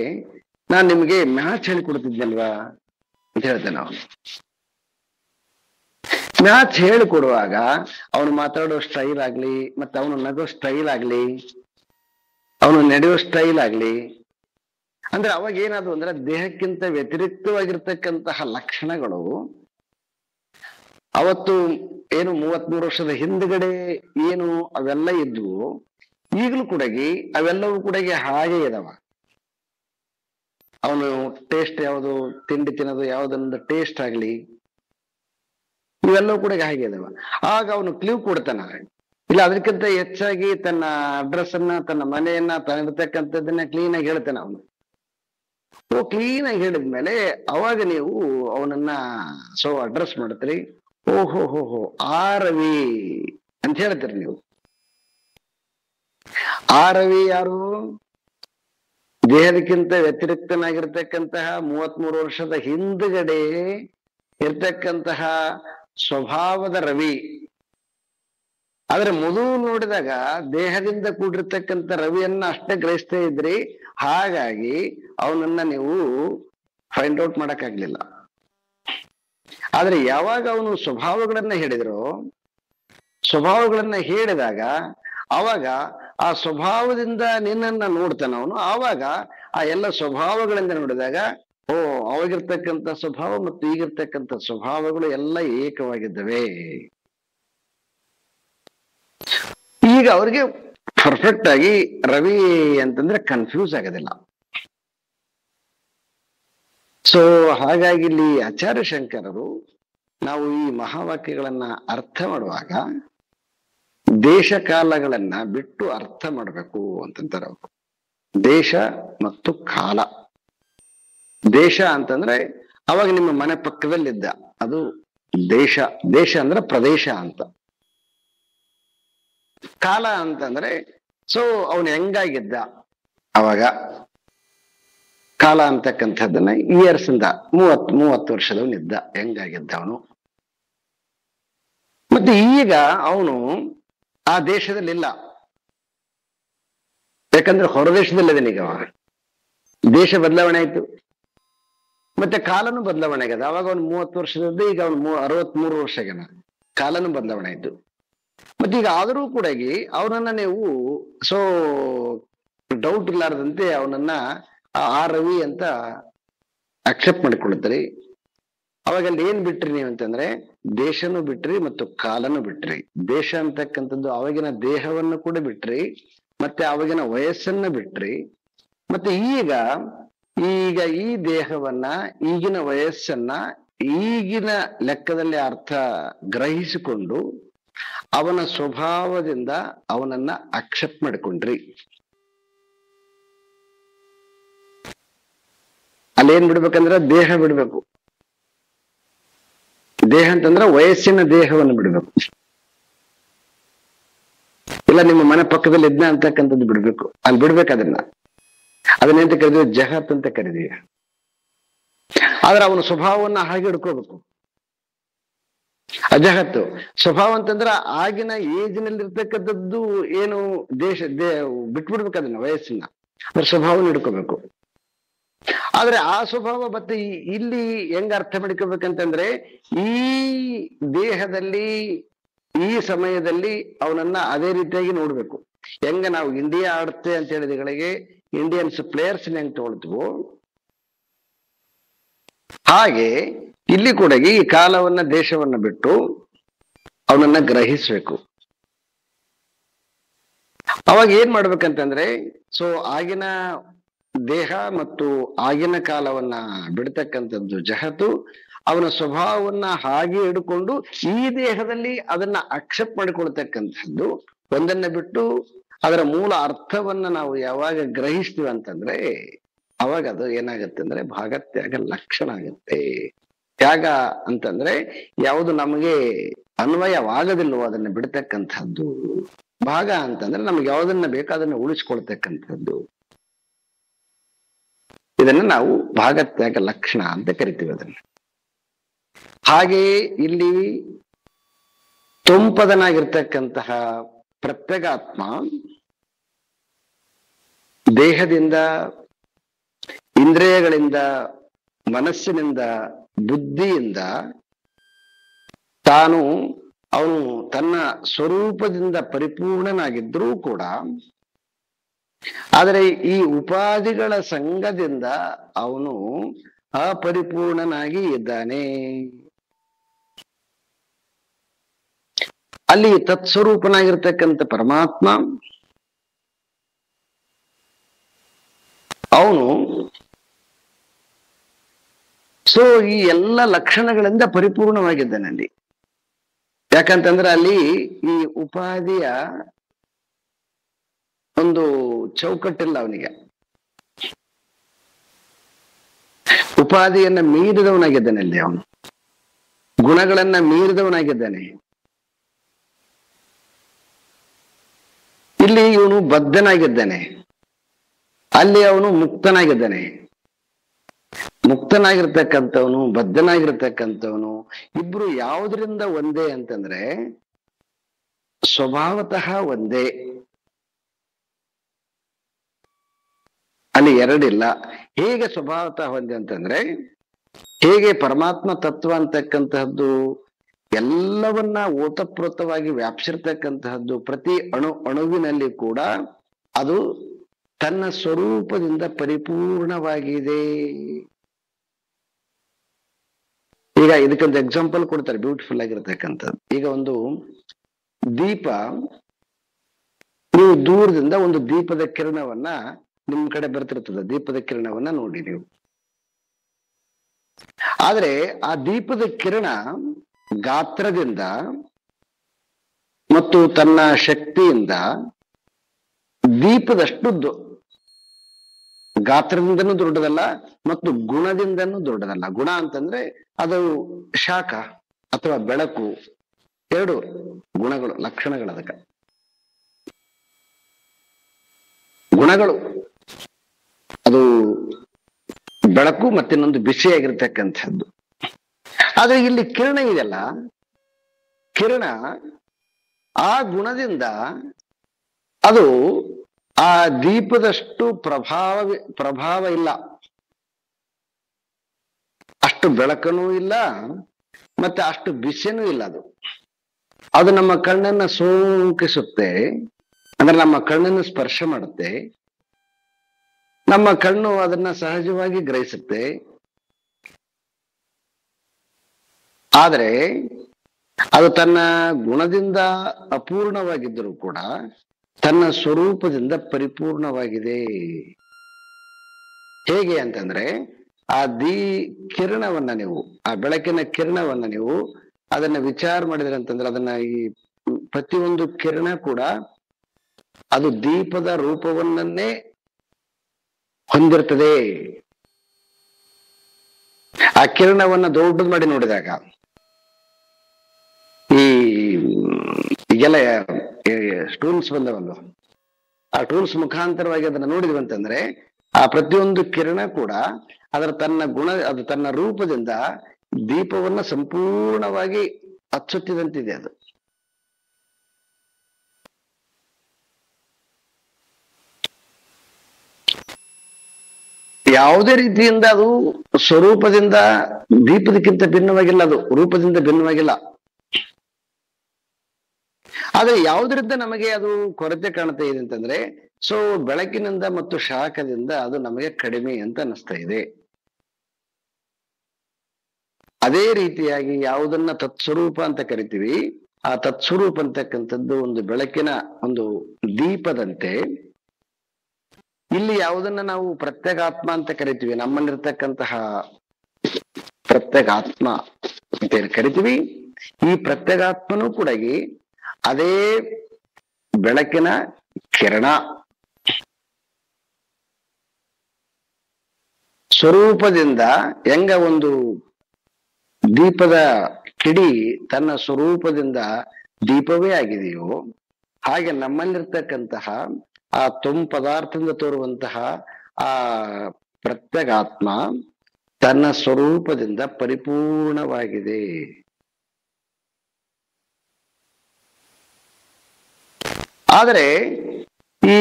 ನಾನ್ ನಿಮ್ಗೆ ಮ್ಯಾಚ್ ಹೇಳಿಕೊಡ್ತಿದ್ದಲ್ವಾ ಅಂತ ಹೇಳ್ತಾನೆ ಅವನು. ಮ್ಯಾಚ್ ಹೇಳಿಕೊಡುವಾಗ ಅವನು ಮಾತಾಡೋ ಸ್ಟೈಲ್ ಆಗ್ಲಿ, ಮತ್ತೆ ಅವನು ನಗೋ ಸ್ಟೈಲ್ ಆಗ್ಲಿ, ಅವನು ನಡೆಯೋ ಸ್ಟೈಲ್ ಆಗ್ಲಿ, ಅಂದ್ರೆ ಅವಾಗ ಏನಾದ್ರು ಅಂದ್ರೆ ದೇಹಕ್ಕಿಂತ ವ್ಯತಿರಿಕ್ತವಾಗಿರ್ತಕ್ಕಂತಹ ಲಕ್ಷಣಗಳು ಅವತ್ತು ಏನು 33 ವರ್ಷದ ಹಿಂದ್ಗಡೆ ಏನು ಅವೆಲ್ಲ ಇದ್ವು, ಈಗಲೂ ಕೂಡ ಅವೆಲ್ಲವೂ ಕೂಡ ಹಾಗೆ ಇದಾವ. ಅವನು ಟೇಸ್ಟ್ ಯಾವುದು, ತಿಂಡಿ ತಿನ್ನೋದು ಯಾವುದೊಂದು ಟೇಸ್ಟ್ ಆಗ್ಲಿ, ಇವೆಲ್ಲವೂ ಕೂಡ ಹಾಗೆ ಇದಾವ. ಆಗ ಅವನು ಕ್ಲೂ ಕೊಡ್ತಾನ. ಇಲ್ಲ ಅದಕ್ಕಿಂತ ಹೆಚ್ಚಾಗಿ ತನ್ನ ಅಡ್ರೆಸ್ ಅನ್ನ, ತನ್ನ ಮನೆಯನ್ನ, ತನ್ನಿರ್ತಕ್ಕಂಥದ್ದನ್ನ ಕ್ಲೀನ್ ಆಗಿ ಹೇಳ್ತಾನೆ ಅವನು. ಕ್ಲೀನ್ ಆಗಿ ಹೇಳಿದ್ಮೇಲೆ ಅವಾಗ ನೀವು ಅವನನ್ನ ಅಡ್ರೆಸ್ ಮಾಡ್ತೀರಿ. ಓಹೋ ಆ ರವಿ ಅಂತ ಹೇಳ್ತೀರಿ ನೀವು. ಆ ರವಿ ಯಾರು? ದೇಹದಕ್ಕಿಂತ ವ್ಯತಿರಿಕ್ತನಾಗಿರ್ತಕ್ಕಂತಹ 33 ವರ್ಷದ ಹಿಂದ್ಗಡೆ ಇರ್ತಕ್ಕಂತಹ ಸ್ವಭಾವದ ರವಿ. ಆದ್ರೆ ಮೊದಲು ನೋಡಿದಾಗ ದೇಹದಿಂದ ಕೂಡಿರ್ತಕ್ಕಂಥ ರವಿಯನ್ನ ಅಷ್ಟೇ ಗ್ರಹಿಸ್ತಾ ಇದ್ರಿ. ಹಾಗಾಗಿ ಅವನನ್ನ ನೀವು ಫೈಂಡ್ ಔಟ್ ಮಾಡಕ್ಕಾಗ್ಲಿಲ್ಲ. ಆದ್ರೆ ಯಾವಾಗ ಅವನು ಸ್ವಭಾವಗಳನ್ನ ಹೇಳಿದಾಗ ಅವಾಗ ಆ ಸ್ವಭಾವದಿಂದ ನಿನ್ನನ್ನ ನೋಡ್ತಾನ ಅವನು. ಆವಾಗ ಆ ಎಲ್ಲ ಸ್ವಭಾವಗಳಿಂದ ನೋಡಿದಾಗ ಅವಾಗಿರ್ತಕ್ಕಂಥ ಸ್ವಭಾವ ಮತ್ತು ಈಗಿರ್ತಕ್ಕಂಥ ಸ್ವಭಾವಗಳು ಎಲ್ಲ ಏಕವಾಗಿದ್ದವೆ. ಈಗ ಅವ್ರಿಗೆ ಪರ್ಫೆಕ್ಟ್ ಆಗಿ ರವಿ ಅಂತಂದ್ರೆ ಕನ್ಫ್ಯೂಸ್ ಆಗೋದಿಲ್ಲ. ಹಾಗಾಗಿ ಇಲ್ಲಿ ಆಚಾರ್ಯ ಶಂಕರರು ನಾವು ಈ ಮಹಾವಾಕ್ಯಗಳನ್ನ ಅರ್ಥ ಮಾಡುವಾಗ ದೇಶ ಕಾಲಗಳನ್ನ ಬಿಟ್ಟು ಅರ್ಥ ಮಾಡ್ಬೇಕು ಅಂತಂತಾರೆ ಅವರು. ದೇಶ ಮತ್ತು ಕಾಲ. ದೇಶ ಅಂತಂದ್ರೆ ಅವಾಗ ನಿಮ್ಮ ಮನೆ ಪಕ್ಕದಲ್ಲಿದ್ದ ಅದು ದೇಶ. ದೇಶ ಅಂದ್ರೆ ಪ್ರದೇಶ ಅಂತ. ಕಾಲ ಅಂತಂದ್ರೆ ಅವನು ಹೆಂಗಾಗಿದ್ದ ಅವಾಗ. ಕಾಲ ಅಂತಕ್ಕಂಥದ್ದನ್ನ ಇಯರ್ಸ್ ಇಂದ 30 ವರ್ಷದವನಿದ್ದ, ಹೆಂಗಾಗಿದ್ದ ಅವನು. ಮತ್ತೆ ಈಗ ಅವನು ಆ ದೇಶದಲ್ಲಿಲ್ಲ, ಯಾಕಂದ್ರೆ ಹೊರದೇಶದಲ್ಲಿದ್ದಾನೆ ಈಗ. ಅವಾಗ ದೇಶ ಬದಲಾವಣೆ ಆಯ್ತು, ಮತ್ತೆ ಕಾಲನು ಬದಲಾವಣೆ ಆಗದ. ಅವಾಗ ಅವನು 30 ವರ್ಷದದ್ದು, ಈಗ ಅವನು 63 ವರ್ಷ ಆಗ್ಯಾನ. ಕಾಲನು ಬದಲಾವಣೆ ಆಯ್ತು. ಮತ್ತೆ ಈಗ ಆದರೂ ಕೂಡ ಅವನನ್ನ ನೀವು ಡೌಟ್ ಇಲ್ಲಾರ್ದಂತೆ ಅವನನ್ನ ಆ ರವಿ ಅಂತ ಅಕ್ಸೆಪ್ಟ್ ಮಾಡಿಕೊಳ್ತೀರಿ. ಅವಾಗ ಅಲ್ಲಿ ಏನ್ ಬಿಟ್ರಿ ನೀವು ಅಂತಂದ್ರೆ, ದೇಶನು ಬಿಟ್ರಿ ಮತ್ತು ಕಾಲನು ಬಿಟ್ರಿ. ದೇಶ ಅಂತಕ್ಕಂಥದ್ದು ಅವಾಗಿನ ದೇಹವನ್ನು ಕೂಡ ಬಿಟ್ರಿ, ಮತ್ತೆ ಅವಾಗಿನ ವಯಸ್ಸನ್ನ ಬಿಟ್ರಿ. ಮತ್ತೆ ಈಗ ಈ ದೇಹವನ್ನ, ಈಗಿನ ವಯಸ್ಸನ್ನ, ಈಗಿನ ಲೆಕ್ಕದಲ್ಲಿ ಅರ್ಥ ಗ್ರಹಿಸಿಕೊಂಡು ಅವನ ಸ್ವಭಾವದಿಂದ ಅವನನ್ನ ಅಕ್ಸೆಪ್ಟ್ ಮಾಡಿಕೊಂಡ್ರಿ. ಅಲ್ಲೇನ್ ಬಿಡ್ಬೇಕಂದ್ರೆ ದೇಹ ಬಿಡ್ಬೇಕು. ದೇಹ ಅಂತಂದ್ರೆ ವಯಸ್ಸಿನ ದೇಹವನ್ನು ಬಿಡ್ಬೇಕು. ಇಲ್ಲ ನಿಮ್ಮ ಮನೆ ಪಕ್ಕದಲ್ಲಿ ಇದ್ನ ಅಂತಕ್ಕಂಥದ್ದು ಬಿಡ್ಬೇಕು. ಅಲ್ಲಿ ಬಿಡ್ಬೇಕು ಅದನ್ನೆಂತ ಕರೀತೀವಿ? ಜಗತ್ ಅಂತ ಕರೀತೀವಿ. ಆದ್ರೆ ಅವನ ಸ್ವಭಾವವನ್ನ ಹಾಗೆ ಹಿಡ್ಕೋಬೇಕು. ಅಜಗತ್ತು ಸ್ವಭಾವ ಅಂತಂದ್ರ ಆಗಿನ ಏಜ್ನಲ್ಲಿ ಇರ್ತಕ್ಕಂಥದ್ದು ಏನು, ಬಿಟ್ಬಿಡ್ಬೇಕು ಅದನ್ನ, ವಯಸ್ಸನ್ನ. ಅದ್ರ ಸ್ವಭಾವನ ಹಿಡ್ಕೋಬೇಕು. ಆದ್ರೆ ಆ ಸ್ವಭಾವ ಮತ್ತೆ ಇಲ್ಲಿ ಹೆಂಗ ಅರ್ಥ ಮಾಡ್ಕೋಬೇಕಂತಂದ್ರೆ, ಈ ದೇಹದಲ್ಲಿ ಈ ಸಮಯದಲ್ಲಿ ಅವನನ್ನ ಅದೇ ರೀತಿಯಾಗಿ ನೋಡ್ಬೇಕು. ಹೆಂಗ ನಾವು ಇಂಡಿಯಾ ಆಡುತ್ತೆ ಅಂತ ಹೇಳಿದಗಳಿಗೆ ಇಂಡಿಯನ್ಸ್ ಪ್ಲೇಯರ್ಸ್ ಹೆಂಗ್ ತಗೊಳ್ತೀವೋ, ಹಾಗೆ ಇಲ್ಲಿ ಕೂಡ ಈ ಕಾಲವನ್ನ ದೇಶವನ್ನ ಬಿಟ್ಟು ಅವನನ್ನ ಗ್ರಹಿಸ್ಬೇಕು. ಅವಾಗ ಏನ್ ಮಾಡ್ಬೇಕಂತಂದ್ರೆ, ಸೊ ಆಗಿನ ದೇಹ ಮತ್ತು ಆಗಿನ ಕಾಲವನ್ನ ಬಿಡ್ತಕ್ಕಂಥದ್ದು ಜಹತ್ತು, ಅವನ ಸ್ವಭಾವವನ್ನ ಹಾಗೆ ಹಿಡ್ಕೊಂಡು ಈ ದೇಹದಲ್ಲಿ ಅದನ್ನ ಅಕ್ಸೆಪ್ಟ್ ಮಾಡಿಕೊಳ್ತಕ್ಕಂಥದ್ದು. ಒಂದನ್ನ ಬಿಟ್ಟು ಅದರ ಮೂಲ ಅರ್ಥವನ್ನ ನಾವು ಯಾವಾಗ ಗ್ರಹಿಸ್ತೀವಿ ಅಂತಂದ್ರೆ, ಅವಾಗ ಅದು ಏನಾಗುತ್ತೆ ಅಂದ್ರೆ ಭಾಗತ್ಯಾಗ ಲಕ್ಷಣ ಆಗುತ್ತೆ. ತ್ಯಾಗ ಅಂತಂದ್ರೆ ಯಾವುದು ನಮಗೆ ಅನ್ವಯವಾಗದಿಲ್ವೋ ಅದನ್ನ ಬಿಡ್ತಕ್ಕಂಥದ್ದು. ಭಾಗ ಅಂತಂದ್ರೆ ನಮ್ಗೆ ಯಾವ್ದನ್ನ ಬೇಕೋ ಅದನ್ನ ಉಳಿಸ್ಕೊಳ್ತಕ್ಕಂಥದ್ದು. ಇದನ್ನ ನಾವು ಭಾಗತ್ಯಾಗ ಲಕ್ಷಣ ಅಂತ ಕರಿತೀವಿ ಅದನ್ನ. ಹಾಗೆಯೇ ಇಲ್ಲಿ ತೊಂಪದನಾಗಿರ್ತಕ್ಕಂತಹ ಪ್ರತ್ಯಗಾತ್ಮ ದೇಹದಿಂದ, ಇಂದ್ರಿಯಗಳಿಂದ, ಮನಸ್ಸಿನಿಂದ, ಬುದ್ಧಿಯಿಂದ ತಾನು ಅವನು ತನ್ನ ಸ್ವರೂಪದಿಂದ ಪರಿಪೂರ್ಣನಾಗಿದ್ರೂ ಕೂಡ, ಆದರೆ ಈ ಉಪಾಧಿಗಳ ಸಂಘದಿಂದ ಅವನು ಅಪರಿಪೂರ್ಣನಾಗಿ ಇದ್ದಾನೆ. ಅಲ್ಲಿ ತತ್ಸ್ವರೂಪನಾಗಿರ್ತಕ್ಕಂಥ ಪರಮಾತ್ಮ ಅವನು ಸೊ ಈ ಎಲ್ಲ ಲಕ್ಷಣಗಳಿಂದ ಪರಿಪೂರ್ಣವಾಗಿದ್ದಾನೆ ಅಲ್ಲಿ. ಯಾಕಂತಂದ್ರೆ ಅಲ್ಲಿ ಈ ಉಪಾಧಿಯ ಒಂದು ಚೌಕಟ್ಟಿಲ್ಲ ಅವನಿಗೆ. ಉಪಾಧಿಯನ್ನ ಮೀರಿದವನಾಗಿದ್ದಾನೆ ಅಲ್ಲಿ ಅವನು, ಗುಣಗಳನ್ನ ಮೀರಿದವನಾಗಿದ್ದಾನೆ. ಇಲ್ಲಿ ಇವನು ಬದ್ಧನಾಗಿದ್ದಾನೆ, ಅಲ್ಲಿ ಅವನು ಮುಕ್ತನಾಗಿದ್ದಾನೆ. ಮುಕ್ತನಾಗಿರ್ತಕ್ಕಂಥವನು, ಬದ್ಧನಾಗಿರ್ತಕ್ಕಂಥವನು ಇಬ್ರು ಯಾವುದರಿಂದ ಒಂದೇ ಅಂತಂದ್ರೆ ಸ್ವಭಾವತಃ ಒಂದೇ. ಅಲ್ಲಿ ಎರಡಿಲ್ಲ. ಹೇಗೆ ಸ್ವಭಾವತಃ ಒಂದೇ ಅಂತಂದ್ರೆ, ಹೇಗೆ ಪರಮಾತ್ಮ ತತ್ವ ಅಂತಕ್ಕಂತಹದ್ದು ಎಲ್ಲವನ್ನ ಓತಪ್ರೋತವಾಗಿ ವ್ಯಾಪಿಸಿರ್ತಕ್ಕಂತಹದ್ದು, ಪ್ರತಿ ಅಣುವಿನಲ್ಲಿ ಕೂಡ ಅದು ತನ್ನ ಸ್ವರೂಪದಿಂದ ಪರಿಪೂರ್ಣವಾಗಿದೆ. ಈಗ ಇದಕ್ಕೊಂದು ಎಕ್ಸಾಂಪಲ್ ಕೊಡ್ತಾರೆ, ಬ್ಯೂಟಿಫುಲ್ ಆಗಿರ್ತಕ್ಕಂಥದ್ದು. ಈಗ ಒಂದು ದೀಪ, ನೀವು ದೂರದಿಂದ ಒಂದು ದೀಪದ ಕಿರಣವನ್ನ ನಿಮ್ ಕಡೆ ಬರ್ತಿರ್ತದೆ, ದೀಪದ ಕಿರಣವನ್ನ ನೋಡಿ ನೀವು. ಆದ್ರೆ ಆ ದೀಪದ ಕಿರಣ ಗಾತ್ರದಿಂದ ಮತ್ತು ತನ್ನ ಶಕ್ತಿಯಿಂದ ದೀಪದಷ್ಟು ಗಾತ್ರದಿಂದನೂ ದೊಡ್ಡದಲ್ಲ ಮತ್ತು ಗುಣದಿಂದನೂ ದೊಡ್ಡದಲ್ಲ. ಗುಣ ಅಂತಂದ್ರೆ ಅದು ಶಾಖ ಅಥವಾ ಬೆಳಕು, ಎರಡು ಗುಣಗಳು, ಲಕ್ಷಣಗಳು. ಅದಕ್ಕೆ ಗುಣಗಳು ಅದು ಬೆಳಕು ಮತ್ತಿನ್ನೊಂದು ಬಿಸಿಯಾಗಿರ್ತಕ್ಕಂಥದ್ದು. ಆದ್ರೆ ಇಲ್ಲಿ ಕಿರಣ ಇದೆಯಲ್ಲ, ಕಿರಣ ಆ ಗುಣದಿಂದ ಅದು ಆ ದೀಪದಷ್ಟು ಪ್ರಭಾವ ಇಲ್ಲ, ಅಷ್ಟು ಬೆಳಕನೂ ಇಲ್ಲ, ಮತ್ತೆ ಅಷ್ಟು ಬಿಸಿನೂ ಇಲ್ಲ. ಅದು ನಮ್ಮ ಕಣ್ಣನ್ನ ಸೋಂಕಿಸುತ್ತೆ, ಅಂದ್ರೆ ನಮ್ಮ ಕಣ್ಣನ್ನು ಸ್ಪರ್ಶ ಮಾಡುತ್ತೆ, ನಮ್ಮ ಕಣ್ಣು ಅದನ್ನ ಸಹಜವಾಗಿ ಗ್ರಹಿಸುತ್ತೆ. ಆದರೆ ಅದು ತನ್ನ ಗುಣದಿಂದ ಅಪೂರ್ಣವಾಗಿದ್ದರೂ ಕೂಡ ತನ್ನ ಸ್ವರೂಪದಿಂದ ಪರಿಪೂರ್ಣವಾಗಿದೆ. ಹೇಗೆ ಅಂತಂದ್ರೆ, ಆ ಕಿರಣವನ್ನ ನೀವು, ಆ ಬೆಳಕಿನ ಕಿರಣವನ್ನ ನೀವು ಅದನ್ನ ವಿಚಾರ ಮಾಡಿದ್ರೆ ಅಂತಂದ್ರೆ, ಅದನ್ನ ಈ ಪ್ರತಿಯೊಂದು ಕಿರಣ ಕೂಡ ಅದು ದೀಪದ ರೂಪವನ್ನೇ ಹೊಂದಿರ್ತದೆ. ಆ ಕಿರಣವನ್ನ ದೊಡ್ಡದು ಮಾಡಿ ನೋಡಿದಾಗ, ಈಗೆಲ್ಲ ಟೂಲ್ಸ್ ಬಂದವಲ್ಲ, ಆ ಟೂಲ್ಸ್ ಮುಖಾಂತರವಾಗಿ ಅದನ್ನ ನೋಡಿದ್ವಿ ಅಂತಂದ್ರೆ, ಆ ಪ್ರತಿಯೊಂದು ಕಿರಣ ಕೂಡ ಅದರ ತನ್ನ ಗುಣ, ಅದು ತನ್ನ ರೂಪದಿಂದ ದೀಪವನ್ನ ಸಂಪೂರ್ಣವಾಗಿ ಹಚ್ಚುತ್ತಿದಂತಿದೆ. ಅದು ಯಾವುದೇ ರೀತಿಯಿಂದ ಅದು ಸ್ವರೂಪದಿಂದ ದೀಪದಕ್ಕಿಂತ ಭಿನ್ನವಾಗಿಲ್ಲ, ಅದು ರೂಪದಿಂದ ಭಿನ್ನವಾಗಿಲ್ಲ. ಆದ್ರೆ ಯಾವುದರಿಂದ ನಮಗೆ ಅದು ಕೊರತೆ ಕಾಣ್ತಾ ಇದೆ ಅಂತಂದ್ರೆ, ಸೊ ಬೆಳಕಿನಿಂದ ಮತ್ತು ಶಾಖದಿಂದ ಅದು ನಮಗೆ ಕಡಿಮೆ ಅಂತ ಅನಿಸ್ತಾ ಇದೆ. ಅದೇ ರೀತಿಯಾಗಿ ಯಾವುದನ್ನ ತತ್ಸ್ವರೂಪ ಅಂತ ಕರಿತೀವಿ, ಆ ತತ್ಸ್ವರೂಪ ಅಂತಕ್ಕಂಥದ್ದು ಒಂದು ಬೆಳಕಿನ ಒಂದು ದೀಪದಂತೆ. ಇಲ್ಲಿ ಯಾವುದನ್ನ ನಾವು ಪ್ರತ್ಯೇಗಾತ್ಮ ಅಂತ ಕರಿತೀವಿ, ನಮ್ಮಲ್ಲಿರ್ತಕ್ಕಂತಹ ಪ್ರತ್ಯೇಗಾತ್ಮ ಅಂತ ಏನ್ ಕರಿತೀವಿ, ಈ ಪ್ರತ್ಯೇಗಾತ್ಮನೂ ಕೂಡ ಅದೇ ಬೆಳಕಿನ ಕಿರಣ. ಸ್ವರೂಪದಿಂದ ಹೆಂಗ ಒಂದು ದೀಪದ ಕಿಡಿ ತನ್ನ ಸ್ವರೂಪದಿಂದ ದೀಪವೇ ಆಗಿದೆಯೋ, ಹಾಗೆ ನಮ್ಮಲ್ಲಿರ್ತಕ್ಕಂತಹ ಆ ಪದಾರ್ಥದಿಂದ ತೋರುವಂತಹ ಆ ಪ್ರತ್ಯೇಗಾತ್ಮ ತನ್ನ ಸ್ವರೂಪದಿಂದ ಪರಿಪೂರ್ಣವಾಗಿದೆ. ಆದರೆ ಈ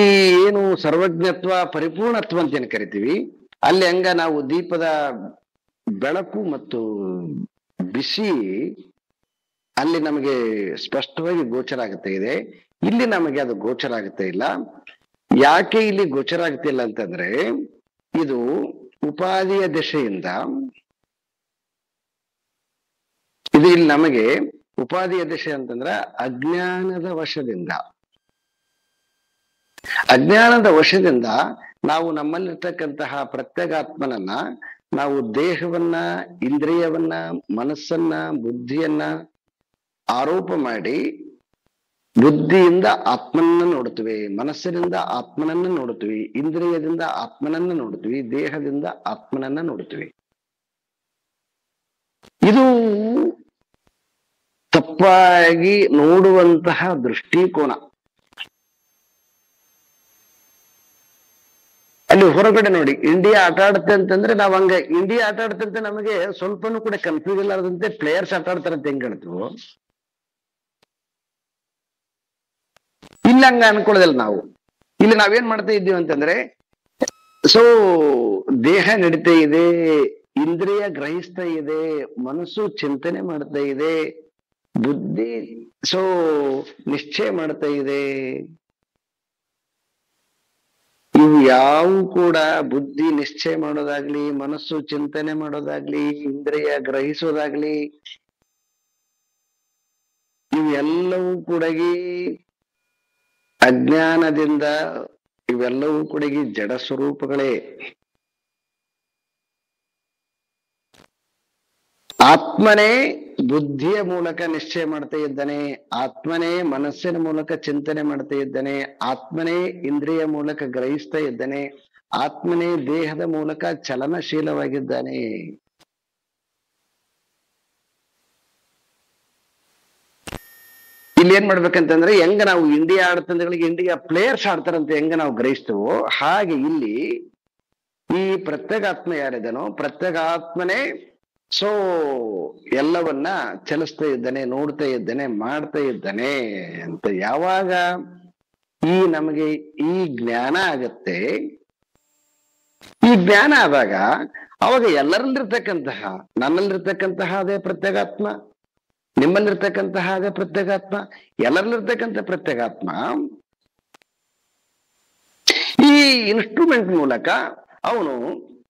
ಏನು ಸರ್ವಜ್ಞತ್ವ ಪರಿಪೂರ್ಣತ್ವ ಅಂತ ಏನ್ ಕರಿತೀವಿ, ಅಲ್ಲಿ ಹಂಗ ನಾವು ದೀಪದ ಬೆಳಕು ಮತ್ತು ಬಿಸಿ ಅಲ್ಲಿ ನಮಗೆ ಸ್ಪಷ್ಟವಾಗಿ ಗೋಚರ ಆಗುತ್ತಾ ಇದೆ, ಇಲ್ಲಿ ನಮಗೆ ಅದು ಗೋಚರ ಆಗುತ್ತಾ ಇಲ್ಲ. ಯಾಕೆ ಇಲ್ಲಿ ಗೋಚರ ಆಗ್ತಿಲ್ಲ ಅಂತಂದ್ರೆ, ಇದು ಉಪಾಧಿಯ ದಶೆಯಿಂದ, ಇದು ಇಲ್ಲಿ ನಮಗೆ ಉಪಾಧಿಯ ದಶೆ ಅಂತಂದ್ರ ಅಜ್ಞಾನದ ವಶದಿಂದ ನಾವು ನಮ್ಮಲ್ಲಿರ್ತಕ್ಕಂತಹ ಪ್ರತ್ಯೇಗಾತ್ಮನನ್ನ ನಾವು ದೇಹವನ್ನ, ಇಂದ್ರಿಯವನ್ನ, ಮನಸ್ಸನ್ನ, ಬುದ್ಧಿಯನ್ನ ಆರೋಪ ಮಾಡಿ ಬುದ್ಧಿಯಿಂದ ಆತ್ಮನನ್ನ ನೋಡ್ತೀವಿ, ಮನಸ್ಸಿನಿಂದ ಆತ್ಮನನ್ನ ನೋಡ್ತೀವಿ, ಇಂದ್ರಿಯದಿಂದ ಆತ್ಮನನ್ನ ನೋಡ್ತೀವಿ, ದೇಹದಿಂದ ಆತ್ಮನನ್ನ ನೋಡ್ತೀವಿ. ಇದು ತಪ್ಪಾಗಿ ನೋಡುವಂತಹ ದೃಷ್ಟಿಕೋನ. ಅಲ್ಲಿ ಹೊರಗಡೆ ನೋಡಿ, ಇಂಡಿಯಾ ಆಟ ಆಡುತ್ತೆ ಅಂತಂದ್ರೆ ನಾವ್ ಹಂಗ ಇಂಡಿಯಾ ಆಟ ಆಡುತ್ತೆ ಅಂತ ನಮಗೆ ಸ್ವಲ್ಪನೂ ಕೂಡ ಕನ್ಫ್ಯೂಸ್ ಇಲ್ಲಾರದಂತೆ ಪ್ಲೇಯರ್ಸ್ ಆಟ ಆಡ್ತಾರೆ ಅಂತ ಹೆಂಗ್ ಹೇಳ್ತೀವೋ, ಇಲ್ಲ ಹಂಗ ಅನ್ಕೊಳ್ಳೋದಿಲ್ಲ ನಾವು. ಇಲ್ಲಿ ನಾವೇನ್ ಮಾಡ್ತಾ ಇದ್ದೀವಿ ಅಂತಂದ್ರೆ, ಸೊ ದೇಹ ನಡೀತಾ ಇದೆ, ಇಂದ್ರಿಯ ಗ್ರಹಿಸ್ತಾ ಇದೆ, ಮನಸ್ಸು ಚಿಂತನೆ ಮಾಡ್ತಾ ಇದೆ, ಬುದ್ಧಿ ಸೊ ನಿಶ್ಚಯ ಮಾಡ್ತಾ ಇದೆ. ಇವು ಯಾವ ಕೂಡ ಬುದ್ಧಿ ನಿಶ್ಚಯ ಮಾಡೋದಾಗ್ಲಿ, ಮನಸ್ಸು ಚಿಂತನೆ ಮಾಡೋದಾಗ್ಲಿ, ಇಂದ್ರಿಯ ಗ್ರಹಿಸೋದಾಗ್ಲಿ, ಇವೆಲ್ಲವೂ ಕೂಡ ಅಜ್ಞಾನದಿಂದ, ಇವೆಲ್ಲವೂ ಕೂಡ ಜಡ ಸ್ವರೂಪಗಳೇ. ಆತ್ಮನೇ ಬುದ್ಧಿಯ ಮೂಲಕ ನಿಶ್ಚಯ ಮಾಡ್ತಾ ಇದ್ದಾನೆ, ಆತ್ಮನೇ ಮನಸ್ಸಿನ ಮೂಲಕ ಚಿಂತನೆ ಮಾಡ್ತಾ ಇದ್ದಾನೆ, ಆತ್ಮನೇ ಇಂದ್ರಿಯ ಮೂಲಕ ಗ್ರಹಿಸ್ತಾ ಇದ್ದಾನೆ, ಆತ್ಮನೇ ದೇಹದ ಮೂಲಕ ಚಲನಶೀಲವಾಗಿದ್ದಾನೆ. ಇಲ್ಲಿ ಏನ್ ಮಾಡ್ಬೇಕಂತಂದ್ರೆ, ಹೆಂಗ ನಾವು ಇಂಡಿಯಾ ಆಡ್ತಂದ್ಗಳಿಗೆ ಇಂಡಿಯಾ ಪ್ಲೇಯರ್ಸ್ ಆಡ್ತಾರಂತ ಹೆಂಗ ನಾವು ಗ್ರಹಿಸ್ತೇವೋ, ಹಾಗೆ ಇಲ್ಲಿ ಈ ಪ್ರತ್ಯೇಗಾತ್ಮ ಯಾರಿದಾನೋ, ಪ್ರತ್ಯೇಗಾತ್ಮನೇ ಸೊ ಎಲ್ಲವನ್ನ ಚಲಿಸ್ತಾ ಇದ್ದಾನೆ, ನೋಡ್ತಾ ಇದ್ದಾನೆ, ಮಾಡ್ತಾ ಇದ್ದಾನೆ ಅಂತ ಯಾವಾಗ ನಮಗೆ ಈ ಜ್ಞಾನ ಆಗತ್ತೆ, ಈ ಜ್ಞಾನ ಆದಾಗ ಅವಾಗ ಎಲ್ಲರಲ್ಲಿರ್ತಕ್ಕಂತಹ, ನನ್ನಲ್ಲಿರ್ತಕ್ಕಂತಹ ಅದೇ ಪ್ರತ್ಯೇಗಾತ್ಮ, ನಿಮ್ಮಲ್ಲಿರ್ತಕ್ಕಂತಹ ಅದೇ ಪ್ರತ್ಯೇಗಾತ್ಮ, ಎಲ್ಲರಲ್ಲಿರ್ತಕ್ಕಂಥ ಪ್ರತ್ಯೇಗಾತ್ಮ ಈ ಇನ್ಸ್ಟ್ರೂಮೆಂಟ್ ಮೂಲಕ ಅವನು